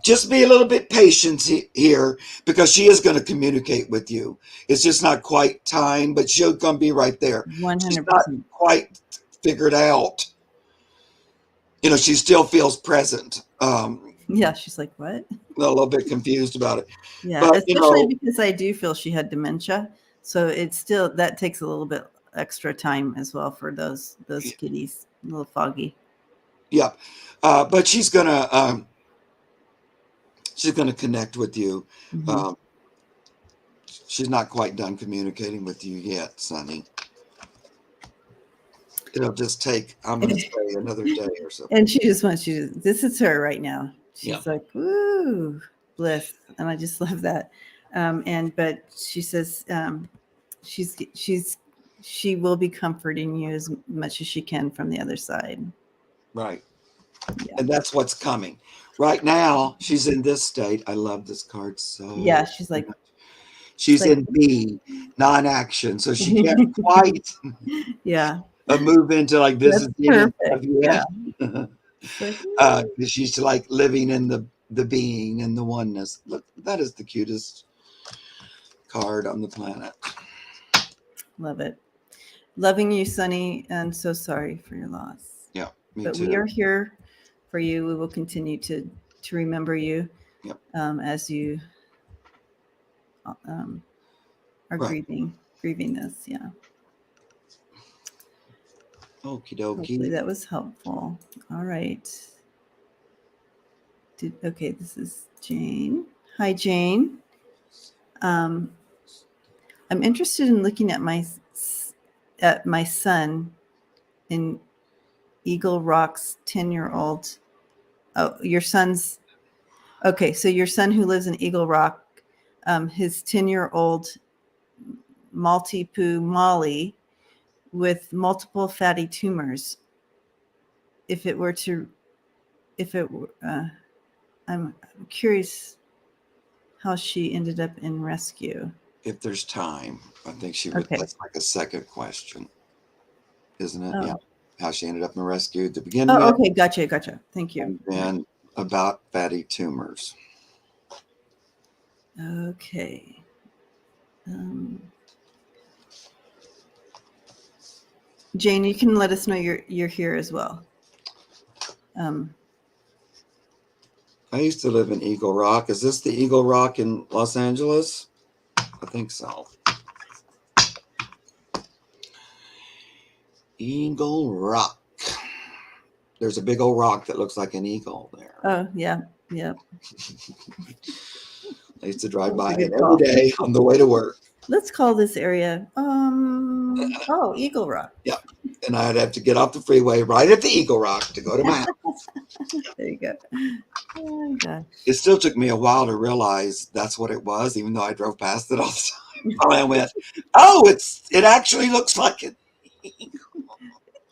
just be a little bit patient here because she is going to communicate with you. It's just not quite time, but she's going to be right there. She's not 100%. quite figured out. You know, she still feels present. Yeah, she's like, what? A little bit confused about it. Yeah, But, you especially know, because I do feel she had dementia. So it's still that takes a little bit extra time as well for those kitties. A little foggy. yeah. But she's gonna connect with you. Hmm. Um, she's not quite done communicating with you yet, Sonny. It'll just take, I'm gonna say, another day or so. And she just wants you to, this is her right now. Yeah. She's like, woo, bliss. And I just love that. But she says, she's, she will be comforting you as much as she can from the other side. Right. Yeah. And that's what's coming. Right now, she's in this state. I love this card Yeah. so She's much. like, She's like, in B, non-action. So she can't quite yeah, move into like this that's is the end of perfect. Yeah. yet. She's like, She's like living in the being and the oneness. Look, that is the cutest card on the planet. love it. Loving you, Sunny, and so sorry for your loss. Yeah, me But we too. are here for you. We will continue to remember you Yep. as you um, are Right. grieving this. Yeah. Okie Hopefully dokie. that was helpful. All right. Okay, this is Jane. Hi, Jane. Um, I'm interested in looking at my son in Eagle Rock's 10-year-old. Oh, your son's okay. So your son who lives in Eagle Rock, his 10-year-old Maltipoo Molly with multiple fatty tumors. If it were to, if it were, I'm curious how she ended up in rescue. If there's time, I think she would. Okay. That's like a second question, isn't it? Yeah. Oh. How she ended up in rescue to begin Oh, with, okay. Gotcha. Thank you. and then about fatty tumors. Okay. Um, Jane, you can let us know you're here as well. Um, I used to live in Eagle Rock. Is this the Eagle Rock in Los Angeles? I think so. Eagle Rock. there's a big old rock that looks like an eagle there. Oh, yeah. Yeah. I used to drive That's by a good it every call. day on the way to work. Let's call this area, Eagle Rock. Yeah. And I'd have to get off the freeway right at the Eagle Rock to go to my house. There you go. Oh, gosh. It still took me a while to realize that's what it was, even though I drove past it all the time. Finally, I went, oh, it actually looks like it.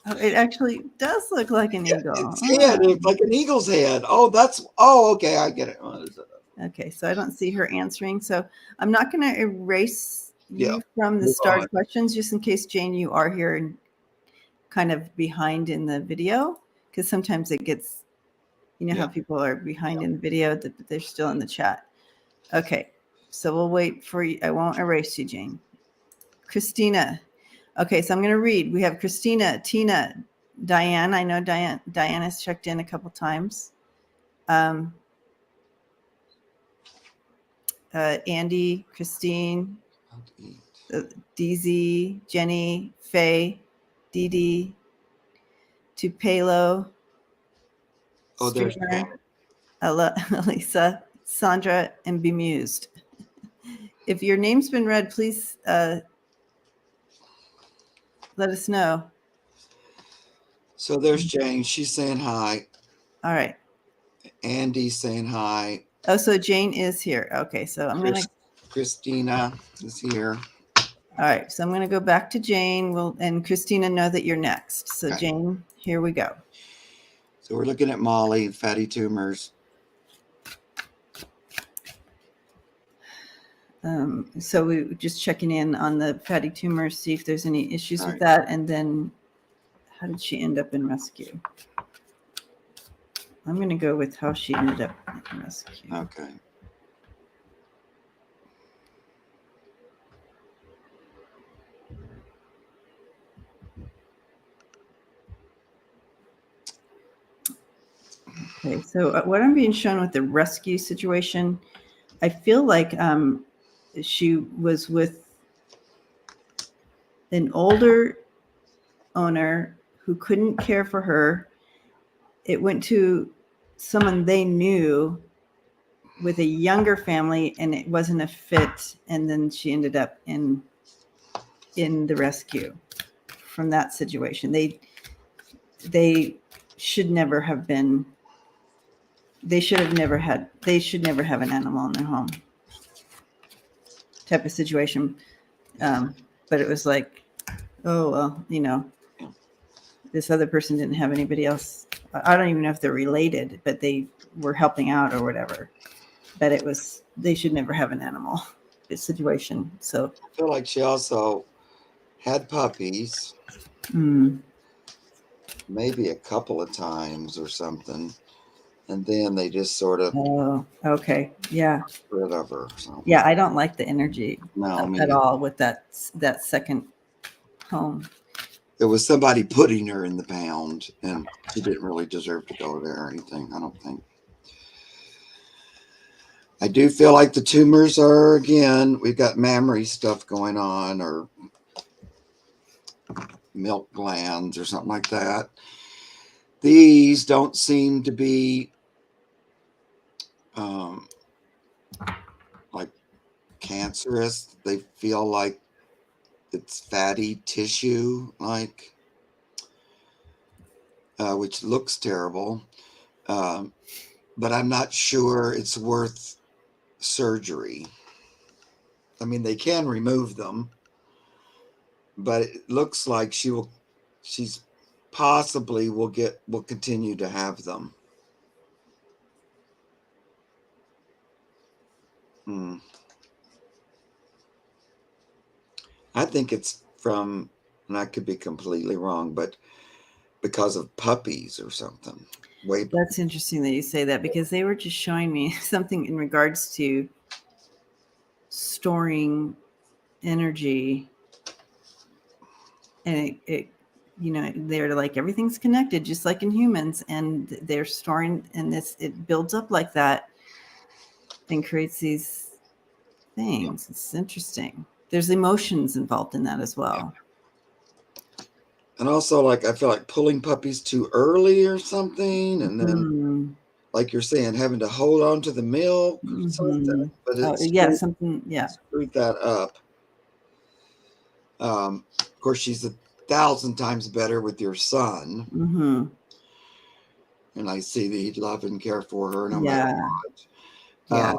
Oh, it actually does look like an eagle. Its head. It's like an eagle's head. Oh, okay, I get it. Okay, so I don't see her answering. So I'm not going to erase you from the move start on. questions, just in case, Jane, you are here and kind of behind in the video, because sometimes it gets, how people are behind in the video, but they're still in the chat. Okay, so we'll wait for you. I won't erase you, Jane. Christina. Okay, so I'm going to read. We have Christina, Tina, Diane. I know Diane has checked in a couple times. Andy, Christine, DZ, Jenny, Faye, Dee Dee, Tupelo, Streamer, Elisa, Sandra, and Bemused. If your name's been read, please let us know. So there's Jane. She's saying hi. All right. Andy's saying hi. Oh, so Jane is here. Okay, so I'm going to... Christina is here. All right, so I'm going to go back to Jane. And Christina, know that you're next. So okay. Jane, here we go. So we're looking at Molly, fatty tumors. So we were just checking in on the fatty tumors, see if there's any issues with that. And then how did she end up in rescue? I'm going to go with how she ended up in rescue. Okay. Okay, so what I'm being shown with the rescue situation, I feel like she was with an older owner who couldn't care for her. It went to someone they knew with a younger family, and it wasn't a fit. And then she ended up in the rescue from that situation. They should never have been. They should never have an animal in their home type of situation. But it was like, oh, well, this other person didn't have anybody else. I don't even know if they're related, but they were helping out or whatever. But they should never have an animal situation. So I feel like she also had puppies, maybe a couple of times or something. And then they just sort of... Oh, okay. Yeah. Rid of her. Yeah, I don't like the energy at all with that second home. There was somebody putting her in the pound, and she didn't really deserve to go there or anything, I don't think. I do feel like the tumors are, again, we've got mammary stuff going on, or milk glands or something like that. These don't seem to be like cancerous. They feel like it's fatty tissue, like, which looks terrible. But I'm not sure it's worth surgery. I mean, they can remove them, but it looks like she's possibly will continue to have them. I think it's from, and I could be completely wrong, but because of puppies or something. That's interesting that you say that, because they were just showing me something in regards to storing energy, and it they're like, everything's connected, just like in humans, and they're storing, and it builds up like that and creates these things. It's interesting. There's emotions involved in that as well. And also, like, I feel like pulling puppies too early or something, and then, Mm, like you're saying, having to hold on to the milk or something, but oh, it yeah, something, yeah. screwed that up. Of course, she's 1,000 times better with your son, Mm-hmm. and I see that he'd love and care for her no matter Yeah, what. yeah.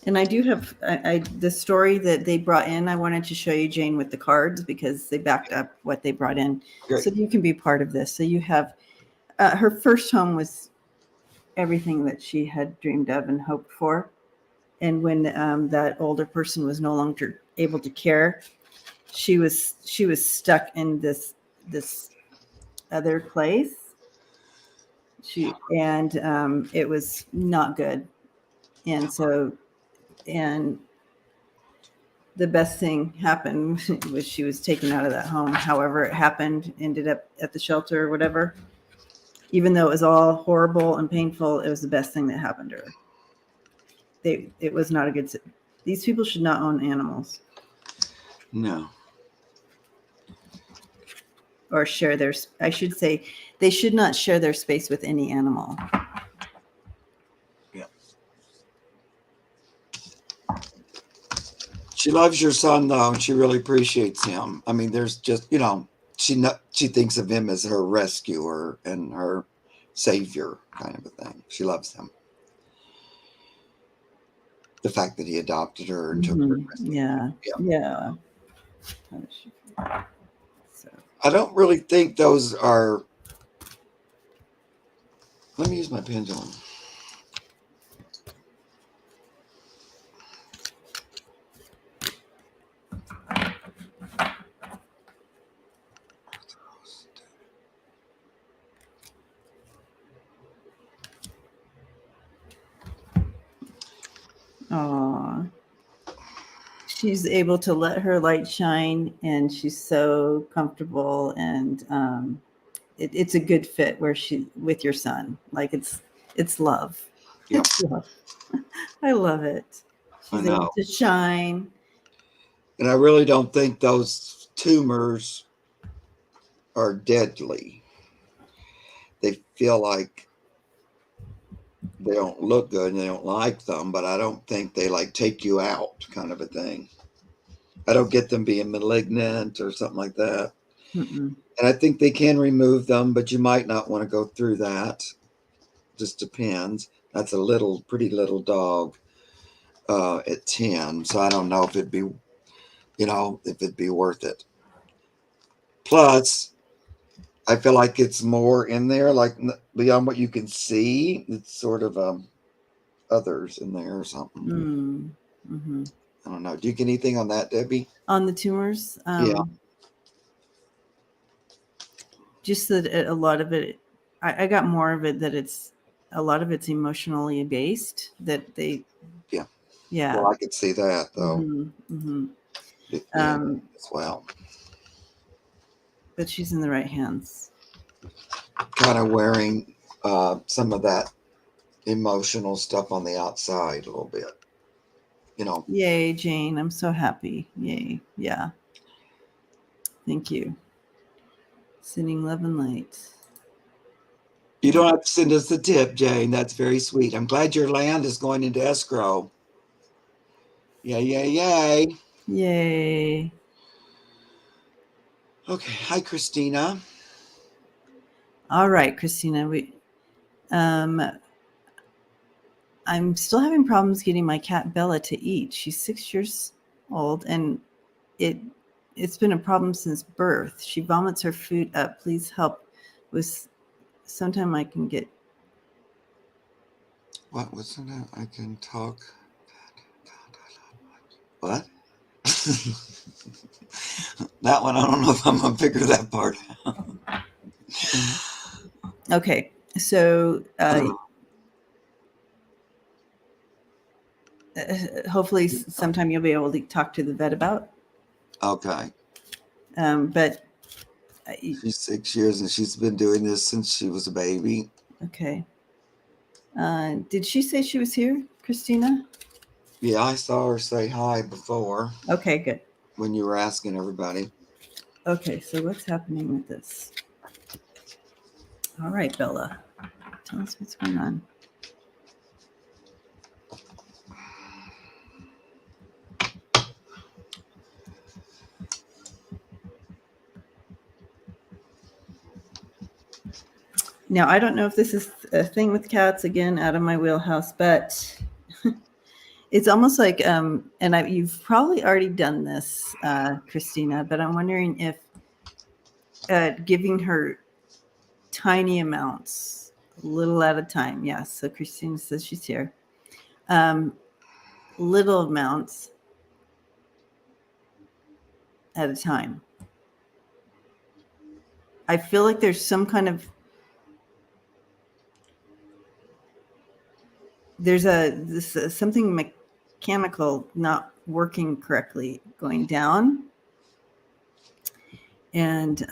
And I do have the story that they brought in. I wanted to show you, Jane, with the cards because they backed up what they brought in, Great. so you can be part of this. So you have her first home was everything that she had dreamed of and hoped for, and when that older person was no longer able to care, she was stuck in this other place. It was not good, and so and the best thing happened was she was taken out of that home. However, it happened, ended up at the shelter or whatever. Even though it was all horrible and painful, it was the best thing that happened to her. It was not a good. These people should not own animals No. or share their. I should say, they should not share their space with any animal. Yeah. She loves your son though, and she really appreciates him. I mean, there's just she thinks of him as her rescuer and her savior, kind of a thing. She loves him. The fact that he adopted her and took her. Yeah, Yeah. yeah. So. I don't really think those are. Let me use my pendulum. Aw. She's able to let her light shine, and she's so comfortable, and it's a good fit where she with your son. Like it's love. Yeah. It's love. I love it. I She's able know. to shine. And I really don't think those tumors are deadly. They feel like they don't look good and they don't like them, but I don't think they like take you out, kind of a thing. I don't get them being malignant or something like that. Mm-mm. And I think they can remove them, but you might not want to go through that. Just depends. That's a pretty little dog at 10. So I don't know if it'd be worth it. Plus, I feel like it's more in there, like beyond what you can see. It's sort of others in there or something. Mm-hmm. I don't know. Do you get anything on that, Debbie? On the tumors, Yeah. just that a lot of it, I got more of it that a lot of it's emotionally based. That they, Yeah. yeah. Well, I could see that though. Yeah, as well. But she's in the right hands. Kind of wearing some of that emotional stuff on the outside a little bit. Yay, Jane. I'm so happy. Yay. Yeah. Thank you. Sending love and light. You don't have to send us the tip, Jane. That's very sweet. I'm glad your land is going into escrow. Yay, yay, yay. Yay. Okay. Hi, Christina. All right, Christina. I'm still having problems getting my cat Bella to eat. She's 6 years old, and it's been a problem since birth. She vomits her food up. Please help with sometime I can get. What was that? I can talk. What? That one, I don't know if I'm going to figure that part out. Okay, so hopefully sometime you'll be able to talk to the vet about. Okay. But she's 6 years and she's been doing this since she was a baby. Okay. Did she say she was here, Christina? Yeah, I saw her say hi before. Okay, good. when you were asking everybody. Okay, so what's happening with this? All right, Bella, tell us what's going on. Now, I don't know if this is a thing with cats, again, out of my wheelhouse, but it's almost like, you've probably already done this, Christina, but I'm wondering if giving her tiny amounts, a little at a time. Yes, so Christina says she's here. Little amounts at a time. I feel like there's some kind of something mechanical not working correctly going down, and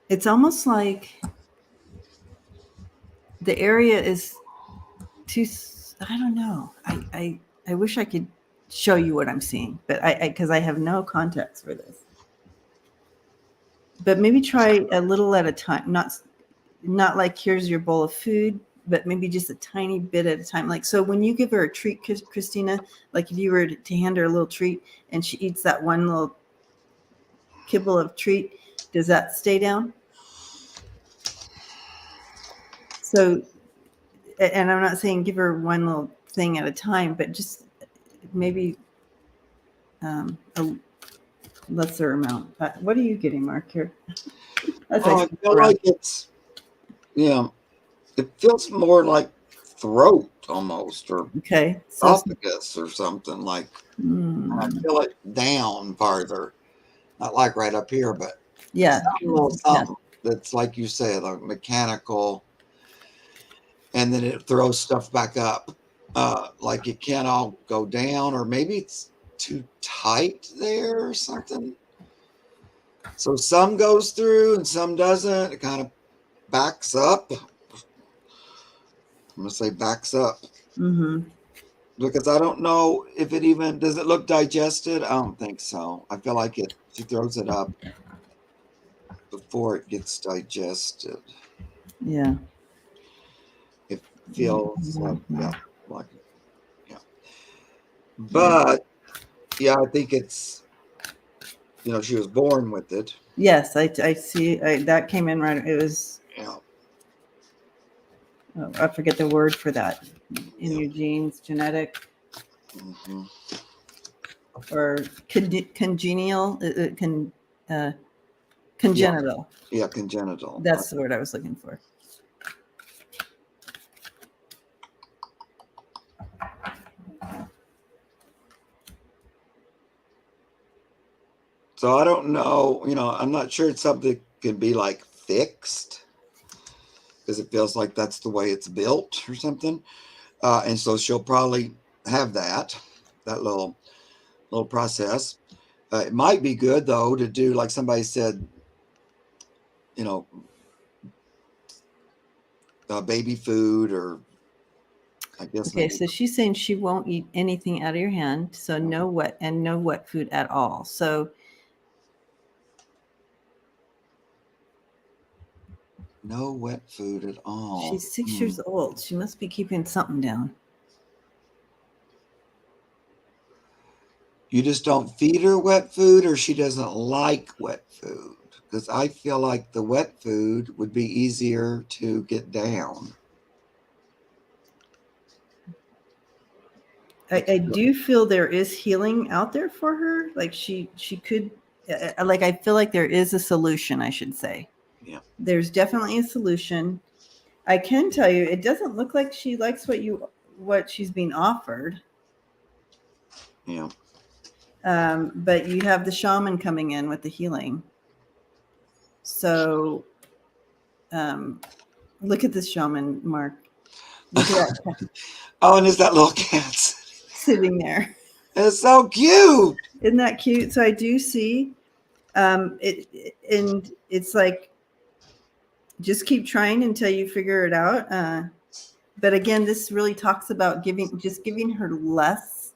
it's almost like the area is too. I don't know. I wish I could show you what I'm seeing, but because I have no context for this. But maybe try a little at a time, not like here's your bowl of food, but maybe just a tiny bit at a time. Like, so when you give her a treat, Christina, like if you were to hand her a little treat and she eats that one little kibble of treat, does that stay down? So, and I'm not saying give her one little thing at a time, but just maybe a lesser amount. What are you getting, Mark, here? I feel like it's, it feels more like throat almost, or okay, esophagus or something. Like I feel it down farther, not like right up here, but yeah, a little something that's like you said, like mechanical, and then it throws stuff back up. Like it can't all go down, or maybe it's too tight there or something. So some goes through and some doesn't. It kind of backs up. I'm gonna say backs up. Because I don't know if it even does it look digested. I don't think so. I feel like she throws it up before it gets digested. Yeah. It feels like yeah. But yeah, I think it's she was born with it. Yes, I see. That came in right. It was. Yeah. Oh, I forget the word for that in your genes, genetic or congenial, congenital. Yeah, congenital. That's the word I was looking for. So I don't know, I'm not sure it's something that can be like fixed, because it feels like that's the way it's built or something. And so she'll probably have that little process. It might be good though to do, like somebody said, baby food, or I guess. Okay, so she's saying she won't eat anything out of your hand. So no wet food at all. So no wet food at all. She's 6 years old. She must be keeping something down. You just don't feed her wet food, or she doesn't like wet food? Because I feel like the wet food would be easier to get down. I do feel there is healing out there for her. Like she could, like I feel like there is a solution, I should say. Yeah. There's definitely a solution. I can tell you, it doesn't look like she likes what she's being offered. Yeah. But you have the shaman coming in with the healing. So look at this shaman, Mark. Look at that. Oh, and there's that little cat sitting there. It's so cute. Isn't that cute? So I do see it, and it's like, just keep trying until you figure it out. But again, this really talks about giving her less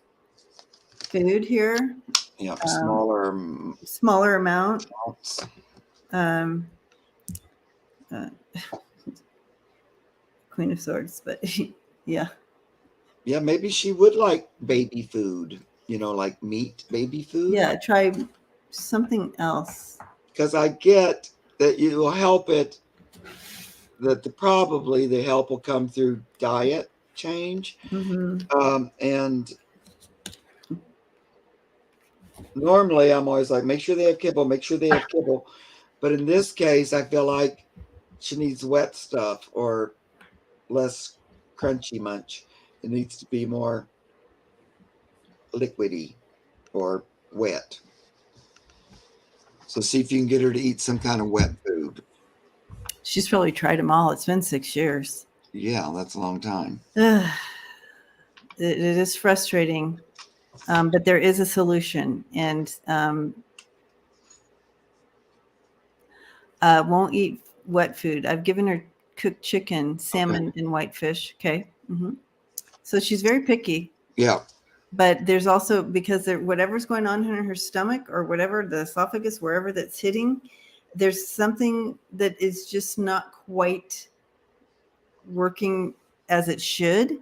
food here. Yeah, Smaller amount. amounts. Um, Queen of Swords, but yeah. Yeah, maybe she would like baby food, like meat, baby food. Yeah, try something else. Because I get that you will help it, that probably the help will come through diet change. Mm-hmm. And normally I'm always like, make sure they have kibble, make sure they have kibble. But in this case, I feel like she needs wet stuff or less crunchy munch. It needs to be more liquidy or wet. So see if you can get her to eat some kind of wet food. She's probably tried them all. It's been 6 years. Yeah, that's a long time. It is frustrating, but there is a solution. And won't eat wet food. I've given her cooked chicken, salmon, and whitefish. Okay. Mm-hmm. So she's very picky. Yeah. But there's also, because whatever's going on in her stomach or whatever, the esophagus, wherever that's hitting, there's something that is just not quite working as it should.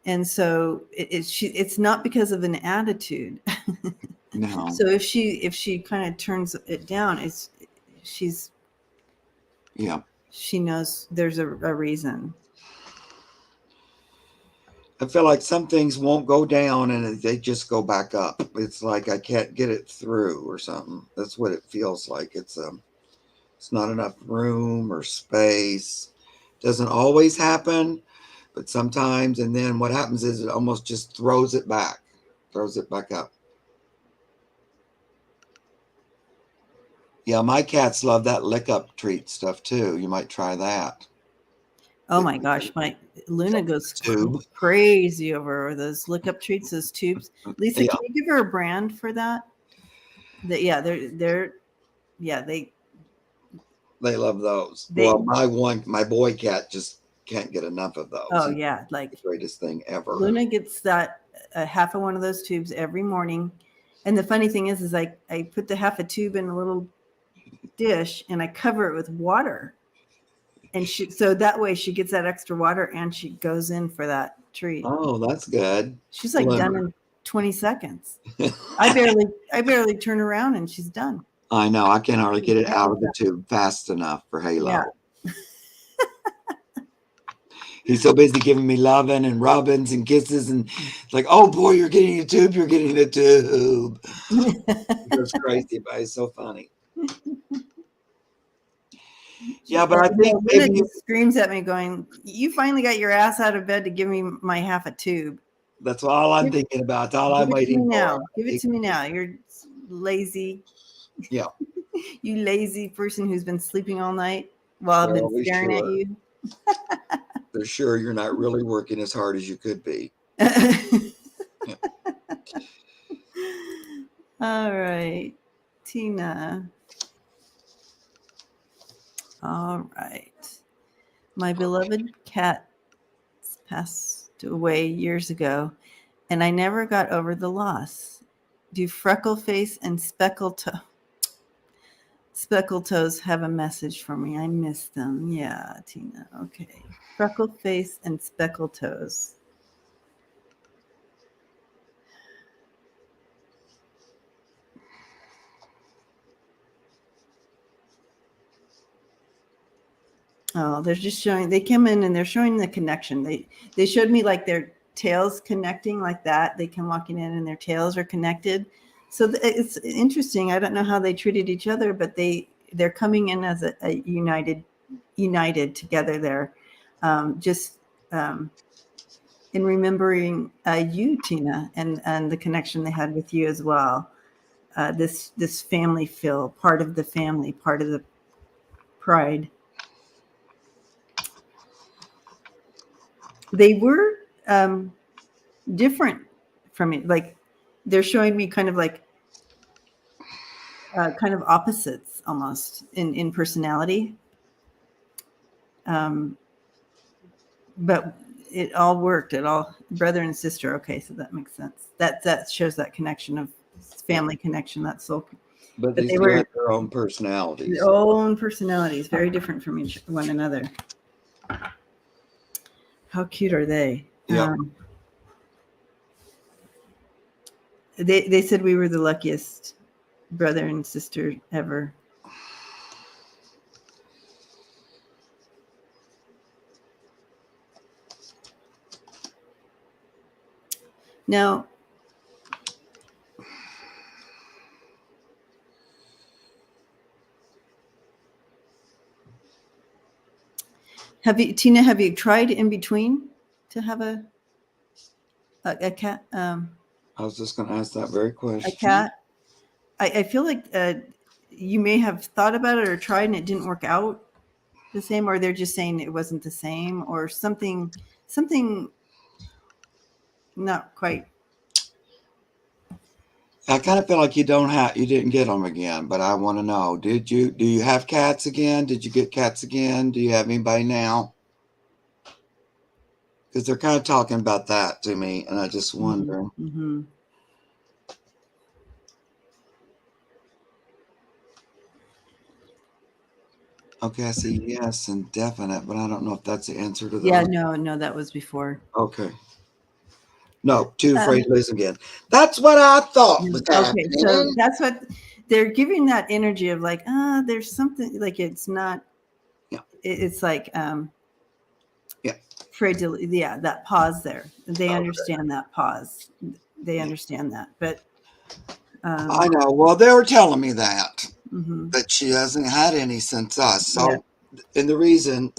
And so it's not because of an attitude. No. So if she kind of turns it down, she knows there's a reason. I feel like some things won't go down and they just go back up. It's like I can't get it through or something. That's what it feels like. It's not enough room or space. Doesn't always happen, but sometimes. And then what happens is it almost just throws it back up. Yeah, my cats love that lick up treat stuff too. You might try that. Oh my gosh, my Luna goes Tube. crazy over those lick up treats, those tubes. Lisa, Yeah. can you give her a brand for that? They love those. Well, my boy cat just can't get enough of those. Oh yeah, like the greatest thing ever. Luna gets that half of one of those tubes every morning. And the funny thing is I put the half a tube in a little dish and I cover it with water. And so that way she gets that extra water and she goes in for that treat. Oh, that's good. She's like done in 20 seconds. I barely turn around and she's done. I know. I can hardly get it out of the tube fast enough for Halo. Yeah. He's so busy giving me loving and rubbings and kisses and like, oh boy, you're getting a tube. You're getting a tube. It's crazy, but it's so funny. Yeah, but I think maybe screams at me going, you finally got your ass out of bed to give me my half a tube. That's all I'm thinking about. That's all I'm waiting for. Give it to me now. You're lazy. Yeah. You lazy person who's been sleeping all night while I've been staring at you. They're sure you're not really working as hard as you could be. Yeah. All right, Tina. All right. My beloved cat passed away years ago, and I never got over the loss. Do Freckleface and Speckled Toes have a message for me? I miss them. Yeah, Tina. Okay. Freckleface and Speckled Toes. Oh, they're just showing, they come in and they're showing the connection. They showed me like their tails connecting like that. They come walking in and their tails are connected. So it's interesting. I don't know how they treated each other, but they're coming in as a united together there. In remembering you, Tina, and the connection they had with you as well. This family feel, part of the family, part of the pride. They were different from me. Like they're showing me kind of like kind of opposites almost in personality. But it all worked. It all brother and sister. Okay, so that makes sense. That shows that connection of family connection. That's so. But But these they two were had their own personalities. their own personalities, very different from each one another. How cute are they? Yep. They said we were the luckiest brother and sister ever. Now, Tina? Have you tried in between to have a cat? I was just going to ask that very A question. cat? I feel like you may have thought about it or tried and it didn't work out the same, or they're just saying it wasn't the same, or something not quite. I kind of feel like you didn't get them again, but I want to know, do you have cats again? Did you get cats again? Do you have anybody now? Because they're kind of talking about that to me, and I just wonder. Mm-hmm. Okay, I see yes and definite, but I don't know if that's the answer to those. Yeah, no, that was before. Okay. No, too afraid to lose again. That's what I thought was happening. Okay, so that's what they're giving that energy of like, there's something like it's not. Yeah. It's like yeah. Afraid to, yeah, that pause there. They understand that pause. They understand that, but I know. Well, they were telling me that mm-hmm. that she hasn't had any since us. So, and the reason,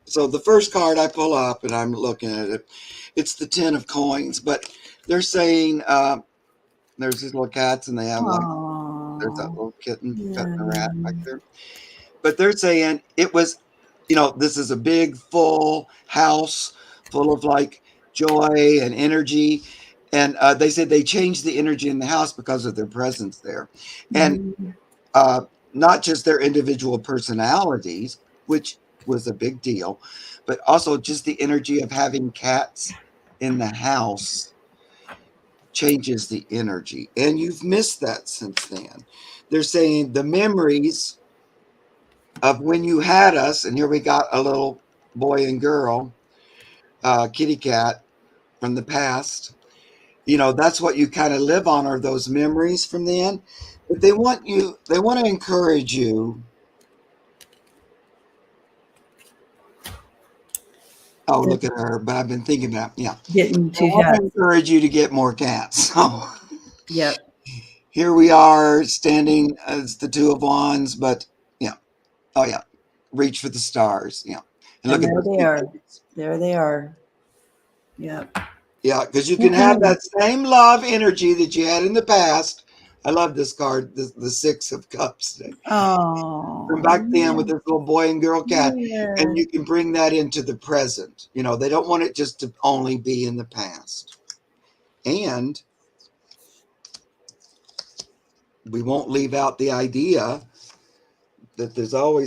so the first card I pull up and I'm looking at it, it's the 10 of coins, but they're saying there's these little cats and they have like, there's that little kitten petting a rat back there. But they're saying it was, this is a big, full house full of like joy and energy. And they said they changed the energy in the house because of their presence there. And not just their individual personalities, which was a big deal, but also just the energy of having cats in the house changes the energy. And you've missed that since then. They're saying the memories of when you had us, and here we got a little boy and girl, kitty cat from the past. That's what you kind of live on, are those memories from then. But they want to encourage you. Oh, look at her. But I've been thinking about, getting I want to encourage you to get more cats. So yep. Here we are standing as the 2 of Wands, but reach for the stars. And look at there those they are. Babies. There they are. Yep. Yeah, because you can have that same love energy that you had in the past. I love this card, the 6 of Cups. Oh. From back then with this little boy and girl cat. And you can bring that into the present. They don't want it just to only be in the past. And we won't leave out the idea that there's also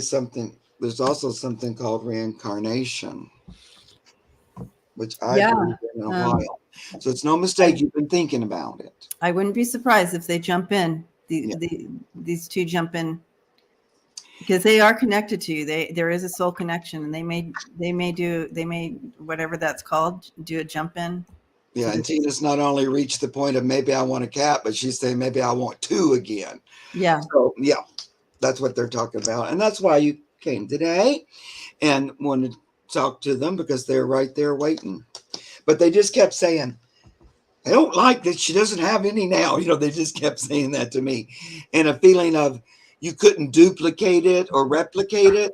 something called reincarnation, which I believe in a while. So it's no mistake you've been thinking about it. I wouldn't be surprised if they jump in. These two jump in because they are connected to you. There is a soul connection, and they may whatever that's called, do a jump in. Yeah, and Tina's not only reached the point of maybe I want a cat, but she's saying maybe I want 2 again. Yeah. So that's what they're talking about, and that's why you came today and wanted to talk to them, because they're right there waiting. But they just kept saying, I don't like that she doesn't have any now. They just kept saying that to me, and a feeling of you couldn't duplicate it or replicate it.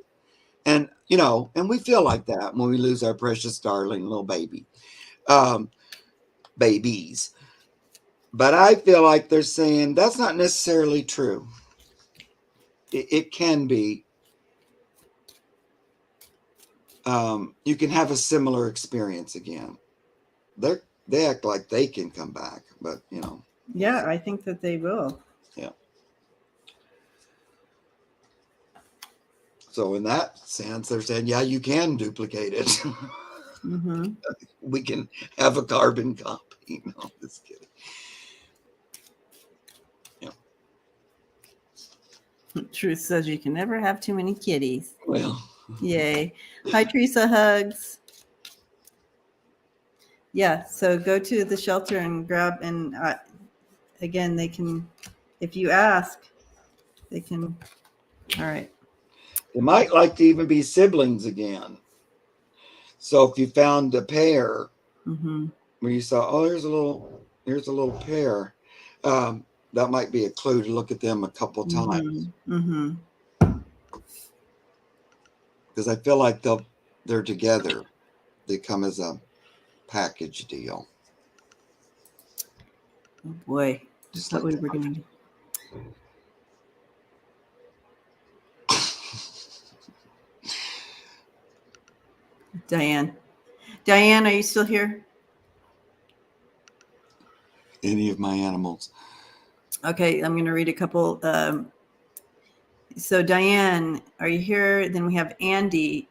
And, and we feel like that when we lose our precious, darling little baby, babies. But I feel like they're saying that's not necessarily true. It can be. You can have a similar experience again. They act like they can come back, but Yeah, I think that they will. Yeah. So in that sense, they're saying, yeah, you can duplicate it. Mm-hmm. We can have a carbon copy. No, just kidding. Truth says you can never have too many kitties. Well, Yay. Hi, Teresa. Hugs. Yeah, so go to the shelter and grab, and again, they can, if you ask, they can. All right. they might like to even be siblings again. So if you found a pair Mm-hmm. where you saw, oh, here's a little pair, that might be a clue to look at them a couple times. Mm-hmm. Because I feel like they're together. They come as a package deal. Oh boy. Just I thought like we were going to. Diane, are you still here? any of my animals. Okay, I'm going to read a couple. So Diane, are you here? Then we have Andy.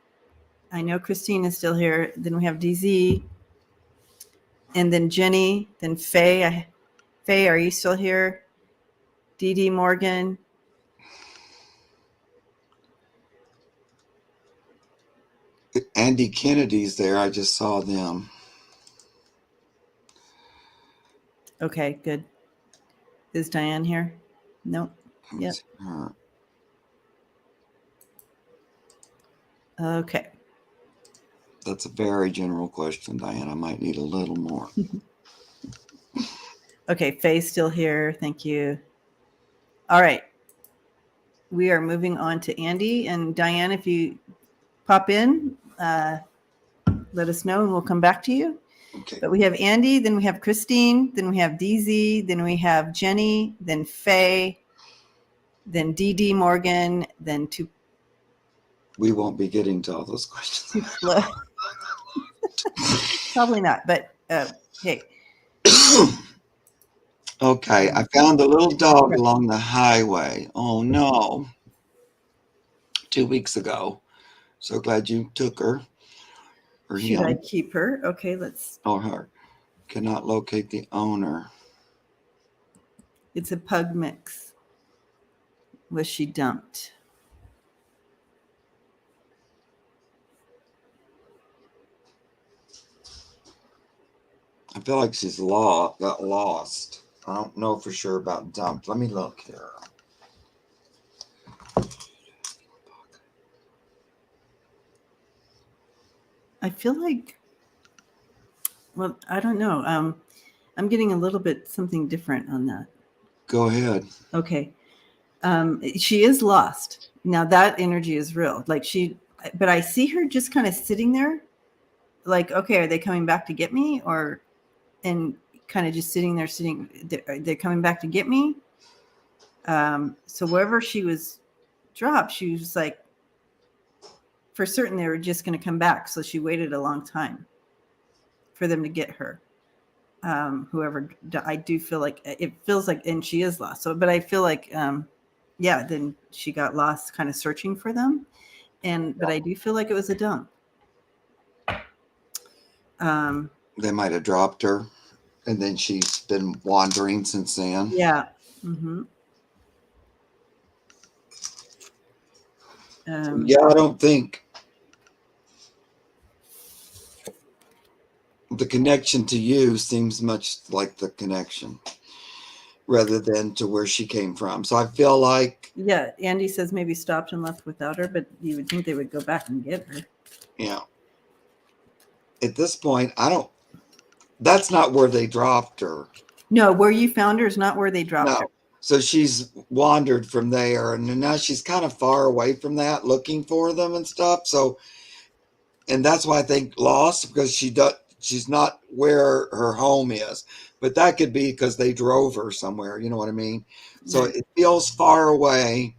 I know Christine is still here. Then we have DZ. And then Jenny. Then Faye. Faye, are you still here? DD Morgan. Andy Kennedy's there. I just saw them. Okay, good. Is Diane here? Nope. Yep. Okay. That's a very general question, Diane. I might need a little more. Okay, Faye's still here. Thank you. All right. We are moving on to Andy. And Diane, if you pop in, let us know and we'll come back to you. Okay. But we have Andy, then we have Christine, then we have DZ, then we have Jenny, then Faye, then DD Morgan, then We won't be getting to all those questions. Probably not, but hey. Okay, I found a little dog along the highway. Oh no. 2 weeks ago. So glad you took her. Or Should him. I keep her? Okay, let's. Or her. Cannot locate the owner. It's a pug mix. Was she dumped? I feel like she's got lost. I don't know for sure about dumped. Let me look here. I feel like, well, I don't know. I'm getting a little bit something different on that. Go ahead. Okay. She is lost. Now that energy is real. But I see her just kind of sitting there. Like, okay, are they coming back to get me? And kind of just sitting there, they're coming back to get me. So wherever she was dropped, she was like, for certain they were just going to come back. So she waited a long time for them to get her. Whoever, I do feel like it feels like, and she is lost. So, but I feel like, then she got lost kind of searching for them. But I do feel like it was a dump. They might have dropped her, and then she's been wandering since then. Yeah. Mm-hmm. I don't think the connection to you seems much like the connection rather than to where she came from. So I feel like... Yeah, Andy says maybe stopped and left without her, but you would think they would go back and get her. Yeah. At this point, that's not where they dropped her. No, where you found her is not where they dropped her. So she's wandered from there, and now she's kind of far away from that, looking for them and stuff. So, and that's why I think lost, because she's not where her home is. But that could be because they drove her somewhere. You know what I mean? So It feels far away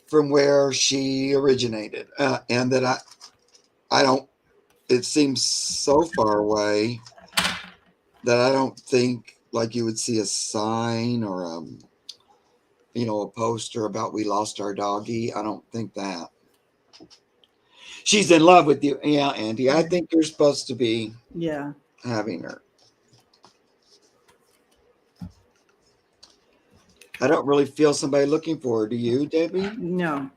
from where she originated, and that I don't. It seems so far away that I don't think like you would see a sign or a poster about we lost our doggy. I don't think that. She's in love with you. Yeah, Andy. I think you're supposed to be Yeah. having her. I don't really feel somebody looking for her. Do you, Debbie? No.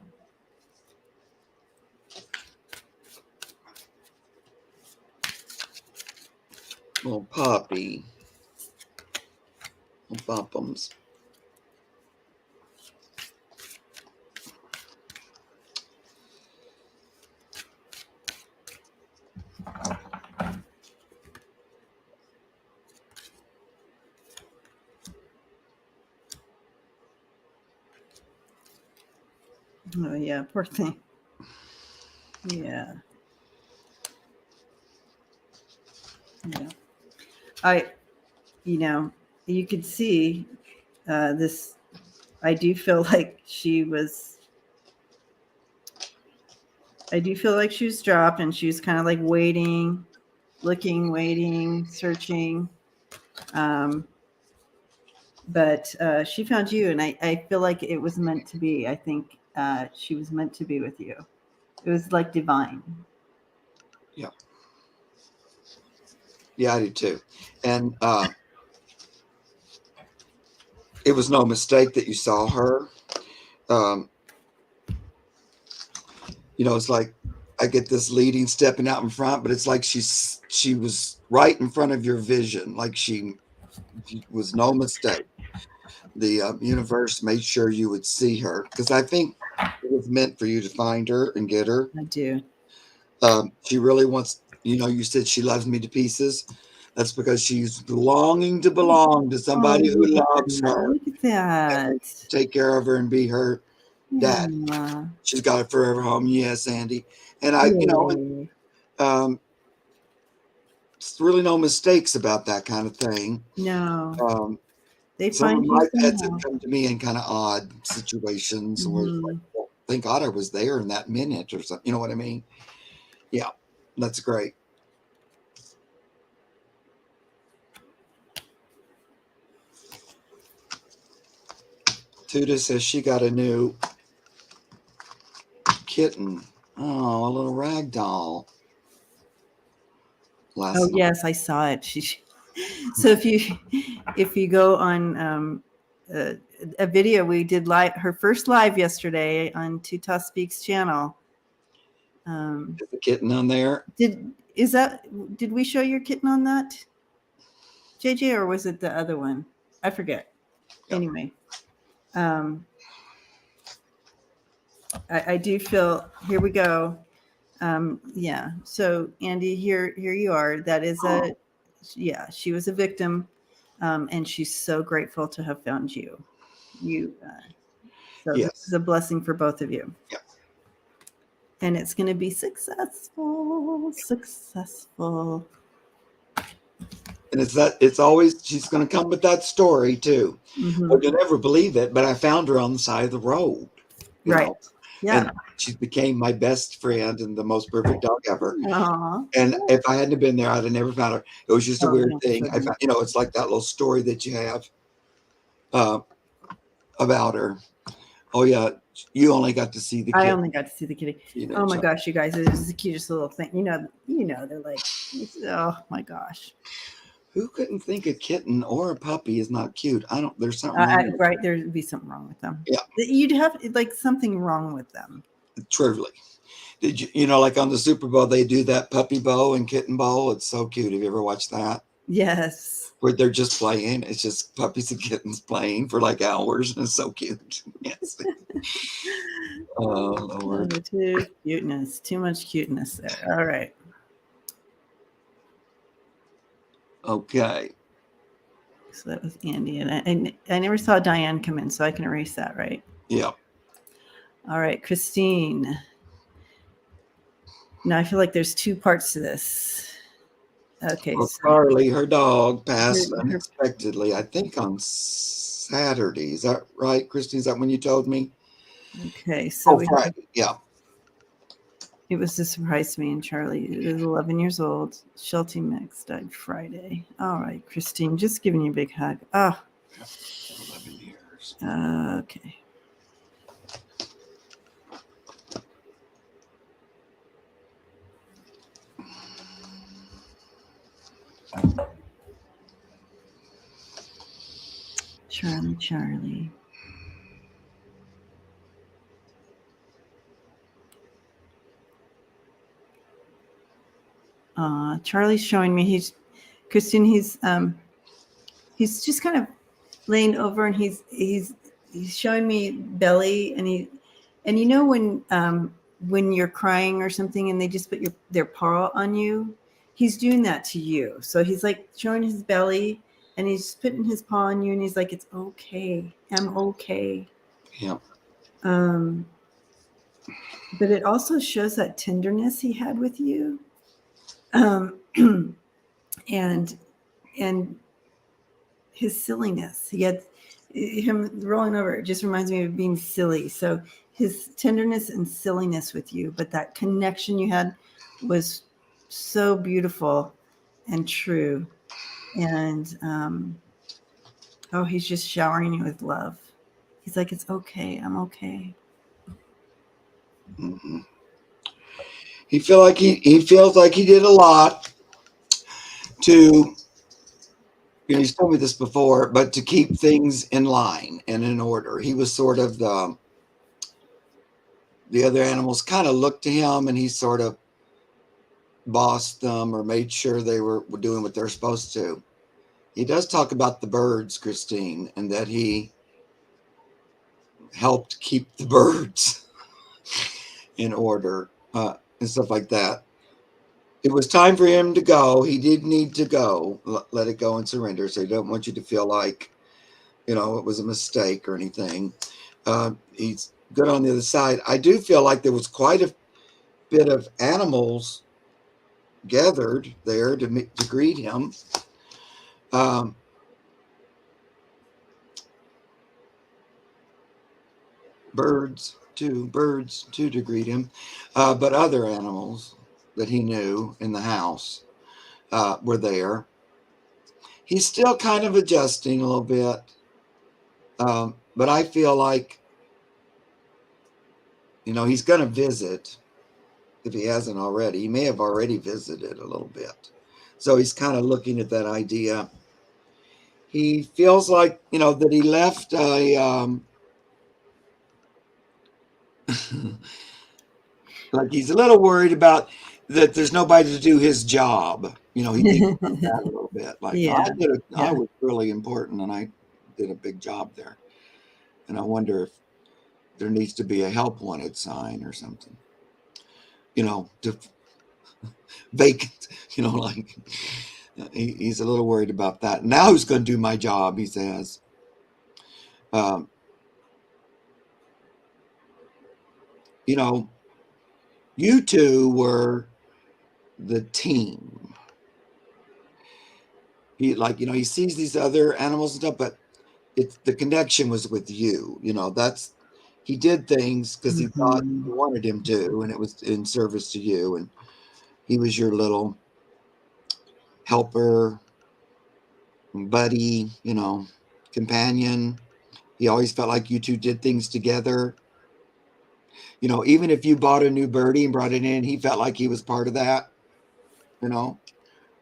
Little puppy. Little bumpums. Oh yeah, poor thing. Yeah. Yeah. You could see this. I do feel like she was. I do feel like she was dropped, and she was kind of like waiting, looking, waiting, searching. But she found you, and I feel like it was meant to be. I think she was meant to be with you. It was like divine. Yeah. Yeah, I do too. And it was no mistake that you saw her. It's like I get this leading stepping out in front, but it's like she was right in front of your vision. Like she was no mistake. The universe made sure you would see her because I think it was meant for you to find her and get her. I do. She really wants, you said she loves me to pieces. That's because she's longing to belong to Oh, somebody who look at loves that. her Look at that. and take care of her and be her daddy. Yeah. She's got a forever home. Yes, Andy. And Yay. um, it's really no mistakes about that kind of thing. No, Um, they some of find you my pets have somehow. come to me in kind of odd situations where it's like, Mhm. well, thank God I was there in that minute or something. You know what I mean? Yeah, that's great. Tuda says she got a new kitten. Oh, a little rag doll Oh last night. yes, I saw it. So if you go on uh, a video we did live, her first live yesterday on Tuta Speaks channel. Is the kitten on there? Did we show your kitten on that, JJ, or was it the other one? I forget. Yep. Anyway, I do feel, here we go. Yeah. So Andy, here you are. That is yeah, she was a victim. And she's so grateful to have found you. So this is Yes. a blessing for both of you. Yep. And it's going to be successful. And it's always, she's going to come with that story too. Mm-hmm. Well, you'll never believe it, but I found her on the side of the road, Right. Yeah. and she became my best friend and the most perfect dog ever. Aww. And if I hadn't been there, I'd have never found her. It was just a weird thing. Sure. It's like that little story that you have about her. Oh yeah, you only got to see the kid. I only got to see the kitty. Oh my gosh, you guys, it is the cutest little thing. They're like, oh my gosh. Who couldn't think a kitten or a puppy is not cute? There's something wrong right. There'd be something wrong with them. Yeah. You'd have like something wrong with them. Truly. Did you, like on the Super Bowl, they do that puppy bow and kitten bow? It's so cute. Have you ever watched that? Yes. Where they're just playing. It's just puppies and kittens playing for like hours. And it's so cute. Yes. Oh, Lord. Too much cuteness there. All right. Okay. So that was Andy. And I never saw Diane come in, so I can erase that, right? Yeah. All right, Christine. Now I feel like there's two parts to this. Okay. Well, Carly, her dog, passed unexpectedly, I think on Saturday. Is that right, Christine? Is that when you told me? Okay. So Friday. Yeah. It was a surprise to me and Charlie. It was 11 years old. Sheltie Mix died Friday. All right, Christine, just giving you a big hug. Oh. 11 years. Okay. Charlie. Charlie's showing me Christine, he's just kind of laying over, and he's showing me belly, and you know when you're crying or something and they just put their paw on you, he's doing that to you. So he's like showing his belly and he's putting his paw on you and he's like, it's okay. I'm okay. Yeah. But it also shows that tenderness he had with you. And his silliness. He had him rolling over. It just reminds me of being silly. So his tenderness and silliness with you, but that connection you had was so beautiful and true. And he's just showering you with love. He's like, it's okay. I'm okay. Mm-hmm. He feels like he did a lot to. He's told me this before, but to keep things in line and in order. He was sort of the other animals kind of looked to him, and he sort of bossed them or made sure they were doing what they're supposed to. He does talk about the birds, Christine, and that he helped keep the birds in order and stuff like that. It was time for him to go. He did need to go, let it go and surrender. So he don't want you to feel like, it was a mistake or anything. He's good on the other side. I do feel like there was quite a bit of animals gathered there to greet him. Birds too to greet him, but other animals that he knew in the house were there. He's still kind of adjusting a little bit, but I feel like he's going to visit if he hasn't already. He may have already visited a little bit, so he's kind of looking at that idea. He feels like that he left a like he's a little worried about that there's nobody to do his job. He thinks about that a little bit. Like, Yeah. I was really important and I did a big job there. And I wonder if there needs to be a help wanted sign or something, to vacant, like he's a little worried about that. Now who's going to do my job, he says. You two were the team. He sees these other animals and stuff, but the connection was with you. He did things because he thought you wanted him to, and it was in service to you, and he was your little helper, buddy, companion. He always felt like you two did things together. Even if you bought a new birdie and brought it in, he felt like he was part of that.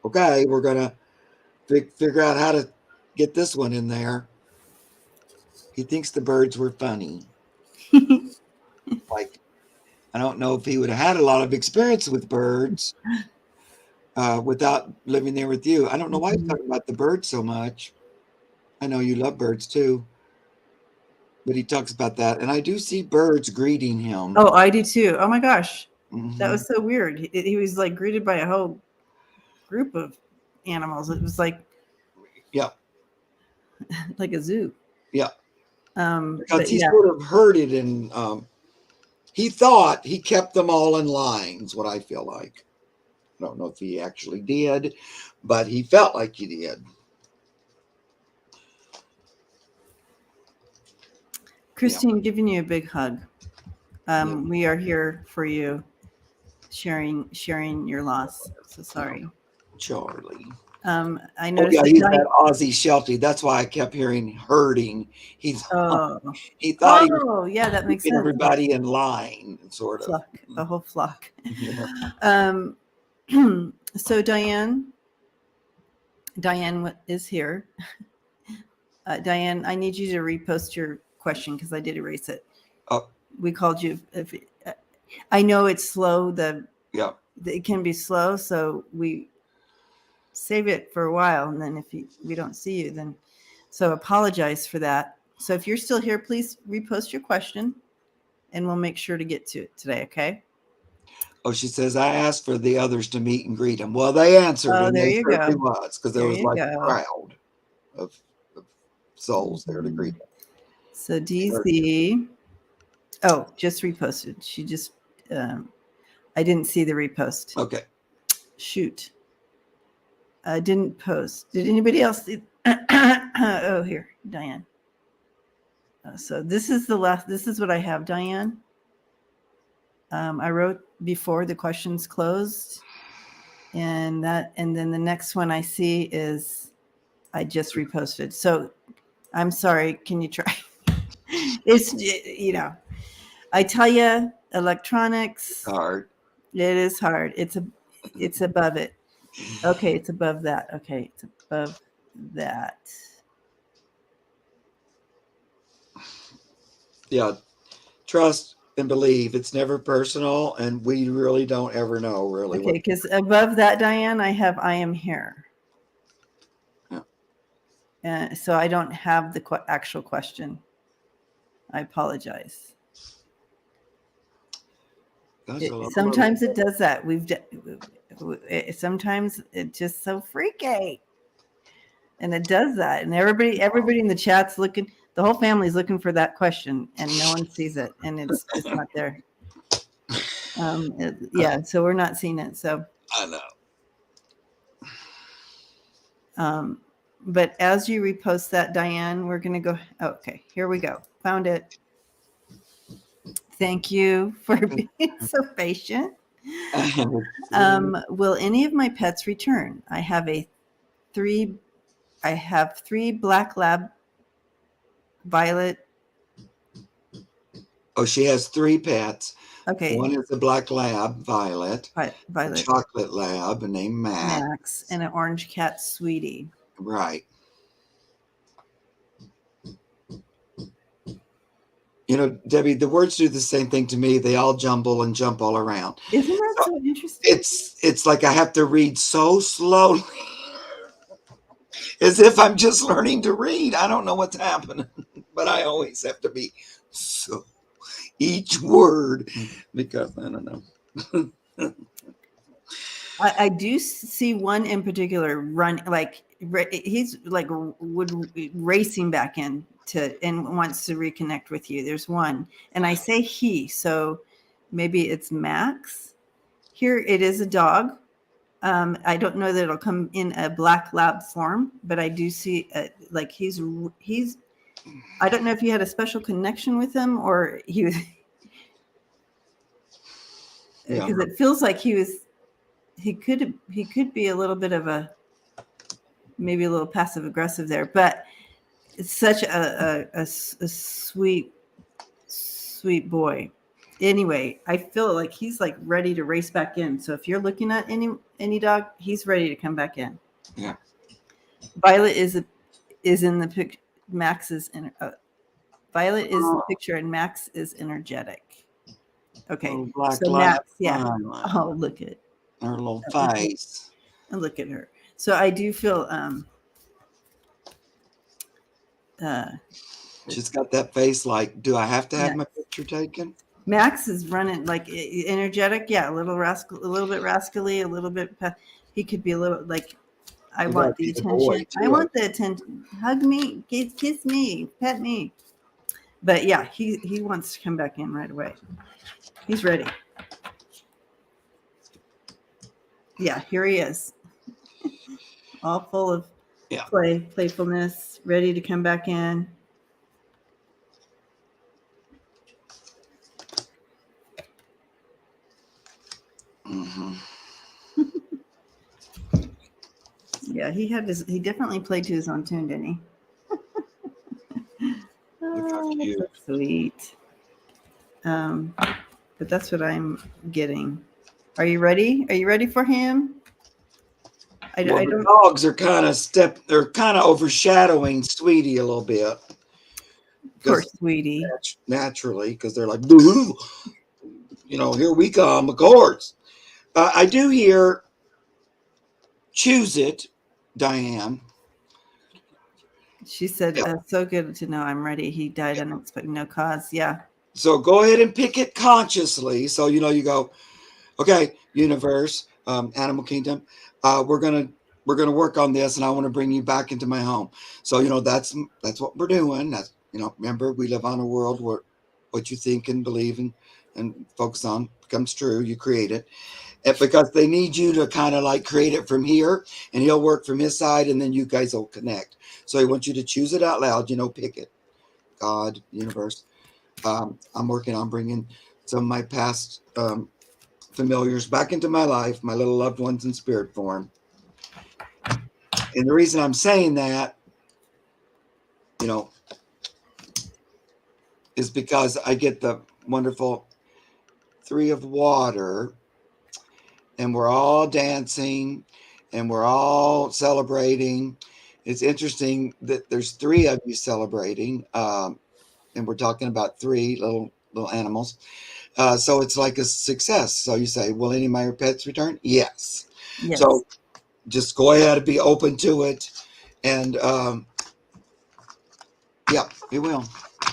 Okay, we're gonna figure out how to get this one in there. He thinks the birds were funny. Like, I don't know if he would have had a lot of experience with birds without living there with you. I don't know why he's talking about the birds so much. I know you love birds too, but he talks about that. And I do see birds greeting him. Oh, I do too. Oh my gosh. Mm-hmm. That was so weird. He was like greeted by a whole group of animals. It was like, yeah, like a zoo. Yeah. Because he yeah. sort of heard it, and he thought he kept them all in lines, what I feel like. I don't know if he actually did, but he felt like he did. Christine, giving you a big hug. We are here for you, sharing your loss. So sorry. Charlie. I noticed he's that Aussie Sheltie. That's why I kept hearing herding. He thought he was yeah, that makes sense. Everybody in line, sort of. Flock, a whole flock. Yeah. So Diane, Diane is here. Diane, I need you to repost your question because I did erase it. Oh, We called you. I know it's slow. yeah. It can be slow, so we save it for a while, and then if we don't see you, then so apologize for that. So if you're still here, please repost your question, and we'll make sure to get to it today. Okay. Oh, she says, I asked for the others to meet and greet him. Well, they answered, Oh, and there they you certainly go. was, because there There was you like a go. crowd of souls there to greet him. So DZ, oh, just reposted. She just, I didn't see the repost. Okay. Shoot. I didn't post. Did anybody else see? Oh, here, Diane. So this is the last, this is what I have, Diane. I wrote before the questions closed, and then the next one I see is I just reposted. So I'm sorry. Can you try? It's, I tell you, electronics. Hard. It is hard. It's above it. Okay, it's above that. Okay, it's above that. Yeah. Trust and believe. It's never personal, and we really don't ever know really Okay, because above that, Diane, I have I am here. Yeah. So I don't have the actual question. I apologize. Sometimes it does that. Sometimes it's just so freaky, and it does that. And everybody in the chat's looking. The whole family's looking for that question, and no one sees it, and it's just not there. Yeah, so we're not seeing it. So I know. But as you repost that, Diane, we're going to go. Okay, here we go. Found it. Thank you for being so patient. Will any of my pets return? I have three black lab, Violet. Oh, she has 3 pets. Okay. One is a black lab, Violet. Violet. A chocolate lab named Max. And an orange cat, Sweetie. Right. You know, Debbie, the words do the same thing to me. They all jumble and jump all around. Isn't that so interesting? It's like I have to read so slowly, as if I'm just learning to read. I don't know what's happening, but I always have to be so each word, because I don't know. I do see one in particular run, like he's like racing back in and wants to reconnect with you. There's one, and I say he, so maybe it's Max. Here it is a dog. I don't know that it'll come in a black lab form, but I do see like he's. I don't know if you had a special connection with him or he was, because it feels like he was. He could be a little bit of maybe a little passive aggressive there, but it's such a sweet boy. Anyway, I feel like he's like ready to race back in. So if you're looking at any dog, he's ready to come back in. Yeah. Violet is in the picture. Max is in. Violet is the picture, and Max is energetic. Okay, so Max, yeah. Oh, look at her little face. And look at her. So I do feel she's got that face like, do I have to have my picture taken? Max is running like energetic, yeah, a little bit rascally, a little bit. He could be a little like, I want the attention. I want the attention. Hug me, kiss me, pet me. But yeah, he wants to come back in right away. He's ready. Yeah, here he is. All full of playfulness, ready to come back in. Mm-hmm. Yeah, he definitely played to his own tune, didn't he? Oh, that's so sweet. But that's what I'm getting. Are you ready? Are you ready for him? Well, the don't. dogs are they're kind of overshadowing Sweetie a little bit. Poor Because Sweetie. naturally, because they're like, boo, here we come, of course. I do hear choose it, Diane. She said, Yeah. so good to know I'm ready. He died unexpected, no cause. Yeah. So go ahead and pick it consciously. So, you go, okay, universe, animal kingdom, we're gonna work on this, and I want to bring you back into my home. So that's what we're doing. That's remember, we live on a world where what you think and believe and focus on becomes true. You create it, and because they need you to kind of like create it from here, and he'll work from his side, and then you guys will connect. So he wants you to choose it out loud. Pick it. God, universe. I'm working on bringing some of my past familiars back into my life, my little loved ones in spirit form. And the reason I'm saying that, is because I get the wonderful 3 of water, and we're all dancing and we're all celebrating. It's interesting that there's 3 of you celebrating, and we're talking about 3 little animals. So it's like a success. So you say, will any of my pets return? Yes. Yes. So just go ahead and be open to it. And yeah, it will.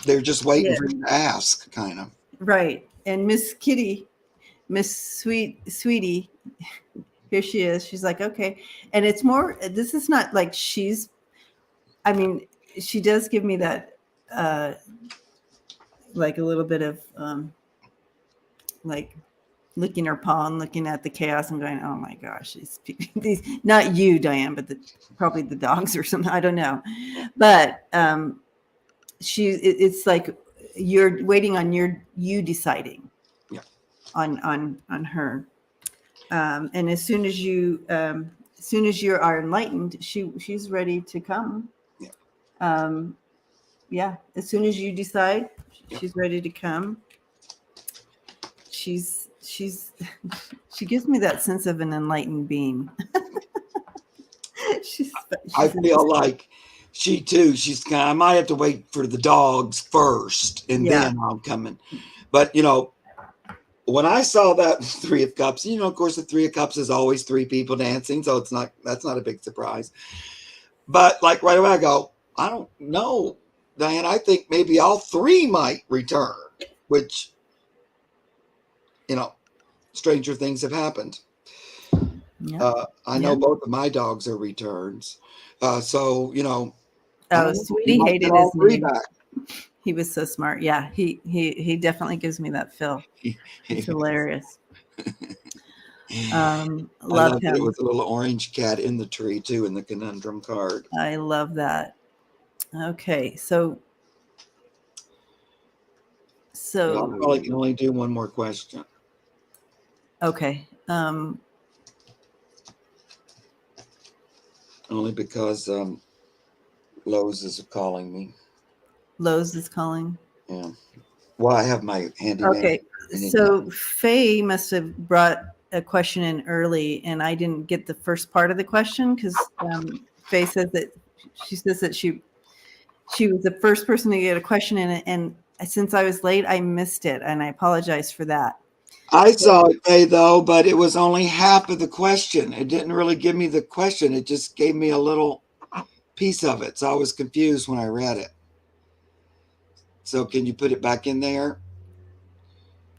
They're just waiting for you to ask, kind of. Right. And Miss Kitty, Miss Sweetie, here she is. She's like, okay. And it's more, this is not like she does give me that, like a little bit of, like licking her paw and looking at the chaos and going, oh my gosh, these not you, Diane, but probably the dogs or something. I don't know. But it's like you're waiting on you deciding on her. And as soon as you are enlightened, she's ready to come. As soon as you decide, she's ready to come. She gives me that sense of an enlightened being. I feel like she too. I might have to wait for the dogs first, and then I'm coming. But when I saw that 3 of Cups, of course, the 3 of Cups is always 3 people dancing, so that's not a big surprise. But like right away, I go, I don't know, Diane. I think maybe all 3 might return, which stranger things have happened. I know both of my dogs are returns. So Sweetie hated his name. Back. He was so smart. Yeah, he definitely gives me that feel. It's hilarious. Love him. It was a little orange cat in the tree too, in the conundrum card. I love that. Okay, so I probably can only do one more question. Okay. Only because Lowe's is calling me. Lowe's is calling? Yeah. Well, I have my handyman. Okay. So Faye must have brought a question in early, and I didn't get the first part of the question because Faye says that she was the first person to get a question in it, and since I was late, I missed it, and I apologize for that. I saw it, Faye, though, but it was only half of the question. It didn't really give me the question. It just gave me a little piece of it, so I was confused when I read it. So can you put it back in there?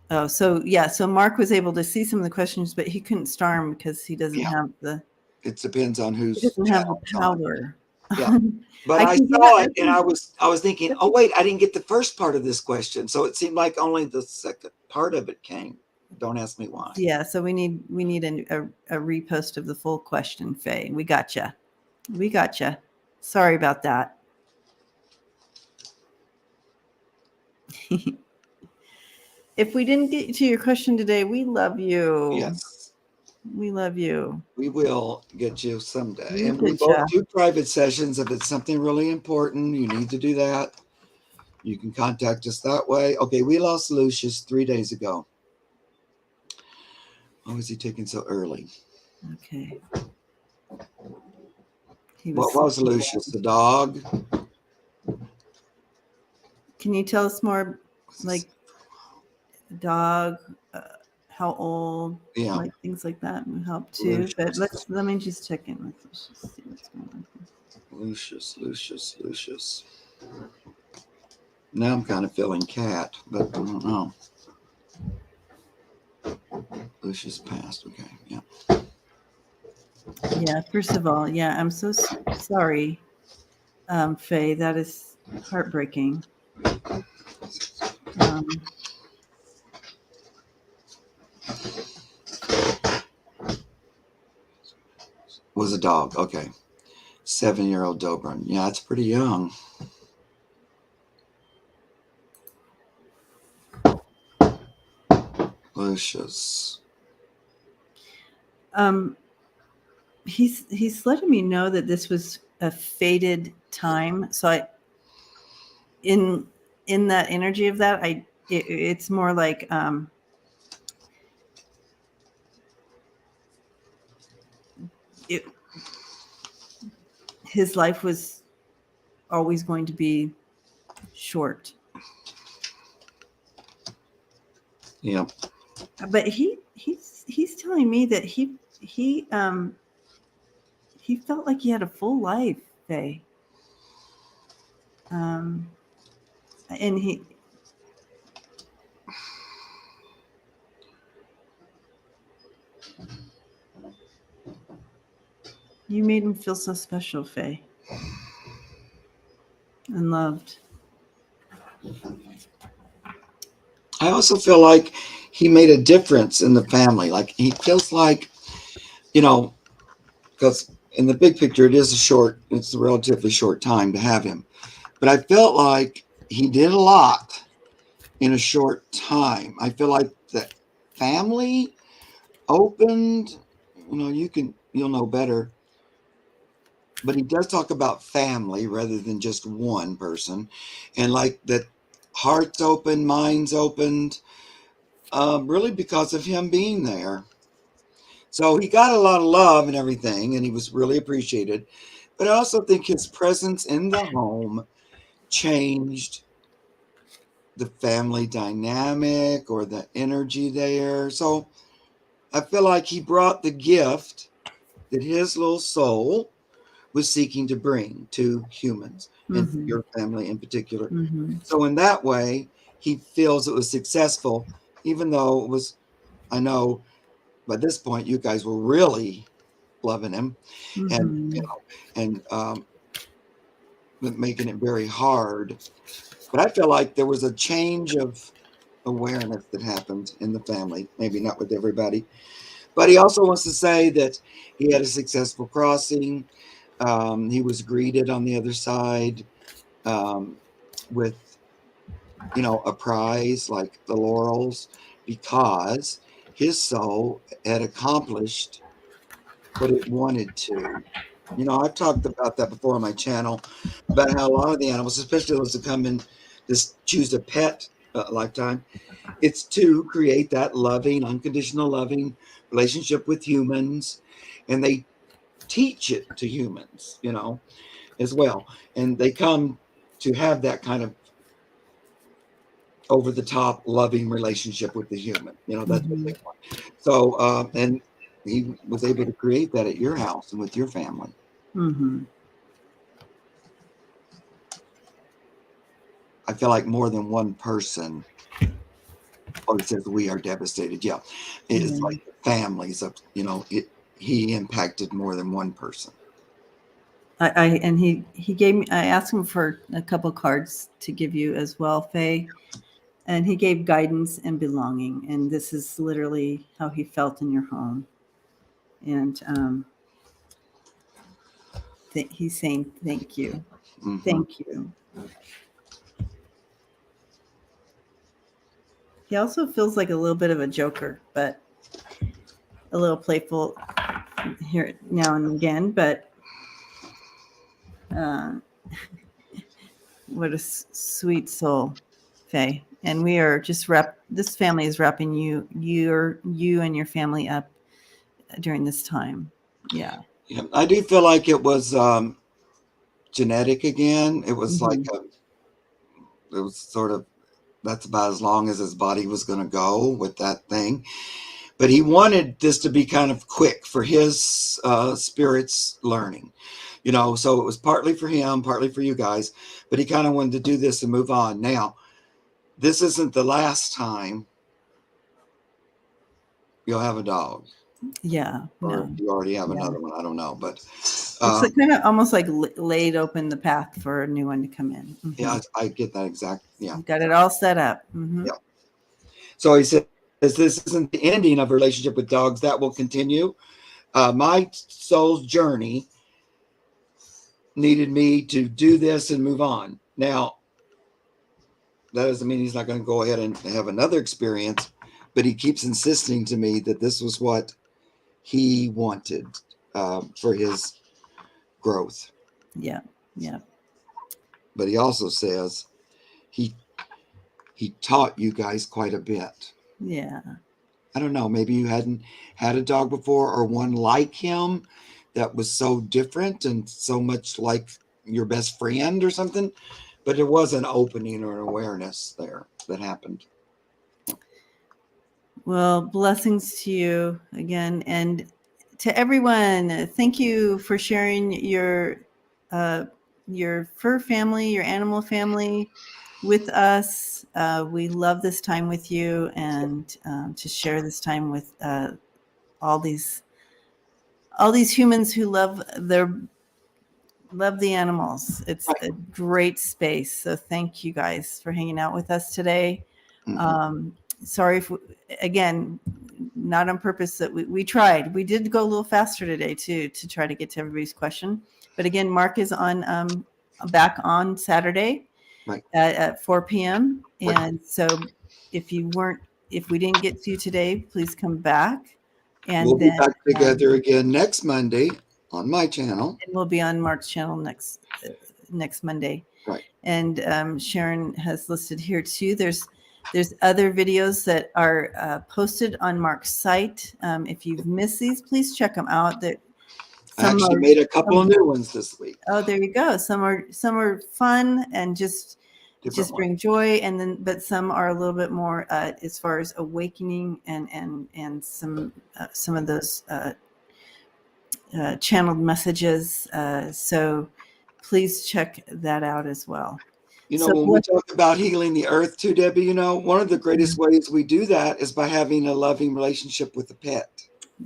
Oh, so yeah. So Mark was able to see some of the questions, but he couldn't star them because he doesn't have the. It depends on who's. He doesn't have the power. Yeah, but I saw it, and I was thinking, oh wait, I didn't get the first part of this question, so it seemed like only the second part of it came. Don't ask me why. Yeah, so we need a repost of the full question, Faye. We gotcha. Sorry about that. If we didn't get to your question today, we love you. Yes. We love you. We will get you someday. And we both do private sessions. If it's something really important, you need to do that. You can contact us that way. Okay, we lost Lucius 3 days ago. Why was he taken so early? Okay. He What was. was Lucius? The dog? Can you tell us more, like dog, how old, Yeah. like things like that would help too. But Lucius. let me just check in. Let's just see what's going on here. Lucius. Now I'm kind of feeling cat, but I don't know. Lucius passed. Okay, yeah. Yeah, first of all, yeah, I'm so sorry, Faye. That is heartbreaking. Um, Was a dog. Okay. 7-year-old Doberman. Yeah, it's pretty young. Lucius. he's letting me know that this was a fated time. So in that energy of that, it's more like his life was always going to be short. Yeah. But he's telling me that he felt like he had a full life, Faye. And you made him feel so special, Faye, and loved. I also feel like he made a difference in the family. Like he feels like, because in the big picture, it's a relatively short time to have him. But I felt like he did a lot in a short time. I feel like the family opened, you'll know better. But he does talk about family rather than just one person. And like that hearts opened, minds opened, really because of him being there. So he got a lot of love and everything, and he was really appreciated. But I also think his presence in the home changed the family dynamic or the energy there. So I feel like he brought the gift that his little soul was seeking to bring to humans and Mm-hmm. your family in particular. Mm-hmm. So in that way, he feels it was successful, even though it was, I know by this point, you guys were really loving him and, Mm-hmm. and making it very hard. But I feel like there was a change of awareness that happened in the family, maybe not with everybody. But he also wants to say that he had a successful crossing. He was greeted on the other side with, a prize like the laurels because his soul had accomplished what it wanted to. I've talked about that before on my channel about how a lot of the animals, especially those that come in this choose a pet lifetime, it's to create that loving, unconditional loving relationship with humans. And they teach it to humans, as well. And they come to have that kind of over the top loving relationship with the human. That's what they want. So, and he was able to create that at your house and with your family. Mm-hmm. I feel like more than one person. Oh, it says we are devastated. Yeah, it's like families of he impacted more than one person. And he gave me. I asked him for a couple cards to give you as well, Faye, and he gave guidance and belonging. And this is literally how he felt in your home. And he's saying thank you, thank you. He also feels like a little bit of a joker, but a little playful here now and again. But uh, what a sweet soul, Faye. And we are just this family is wrapping you and your family up during this time. Yeah. Yeah, I do feel like it was genetic again. It was like Mhm. it was sort of, that's about as long as his body was going to go with that thing. But he wanted this to be kind of quick for his spirits learning, so it was partly for him, partly for you guys, but he kind of wanted to do this and move on. Now, this isn't the last time you'll have a dog, Yeah, or if no. you already have Yeah. another one, I don't know. But It's like kind of almost like laid open the path for a new one to come in. yeah, I get that exact. Yeah. You've got it all set up. Yeah. So he says, this isn't the ending of a relationship with dogs, that will continue. My soul's journey needed me to do this and move on. Now, that doesn't mean he's not going to go ahead and have another experience, but he keeps insisting to me that this was what he wanted for his growth. Yeah. Yeah. But he also says he taught you guys quite a bit. Yeah. I don't know, maybe you hadn't had a dog before, or one like him that was so different and so much like your best friend or something, but there was an opening or an awareness there that happened. Well, blessings to you again, and to everyone. Thank you for sharing your fur family, your animal family, with us. We love this time with you, and to share this time with all these all these humans who love the animals. It's Right. a great space. So thank you guys for hanging out with us today. Mm-hmm. Sorry if, again, not on purpose, that we tried. We did go a little faster today too, to try to get to everybody's question. But again, Mark is on back on Saturday Right. at 4 p.m. Right. And so if we didn't get to you today, please come back. We'll And be then back together again next Monday on my channel. we'll be on Mark's channel next Monday. Right. And Sharon has listed here too. There's other videos that are posted on Mark's site. If you've missed these, please check them out. That I actually made a couple of new ones this week. Oh, there you go. Some are fun and just Different bring joy, and then but some are a little bit more as far as awakening and some of those channeled messages. So please check that out as well. So When we talk about healing the earth too, Debbie, one of the greatest ways we do that is by having a loving relationship with the pet.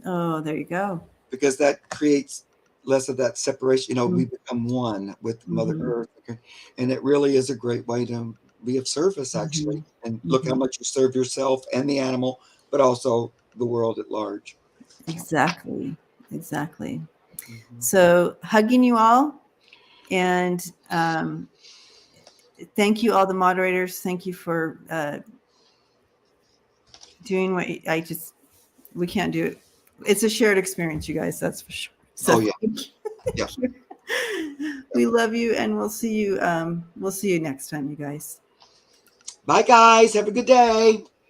Oh, there you go. Because that creates less of that separation. We become one with Mother Earth. Okay? And it really is a great way to be of service, actually. And look how much you serve yourself and the animal, but also the world at large. Exactly. So hugging you all, and thank you all the moderators. Thank you for doing what we can't do it. It's a shared experience, you guys. That's for sure. So yeah. We love you, and we'll see you next time, you guys. Bye, guys. Have a good day.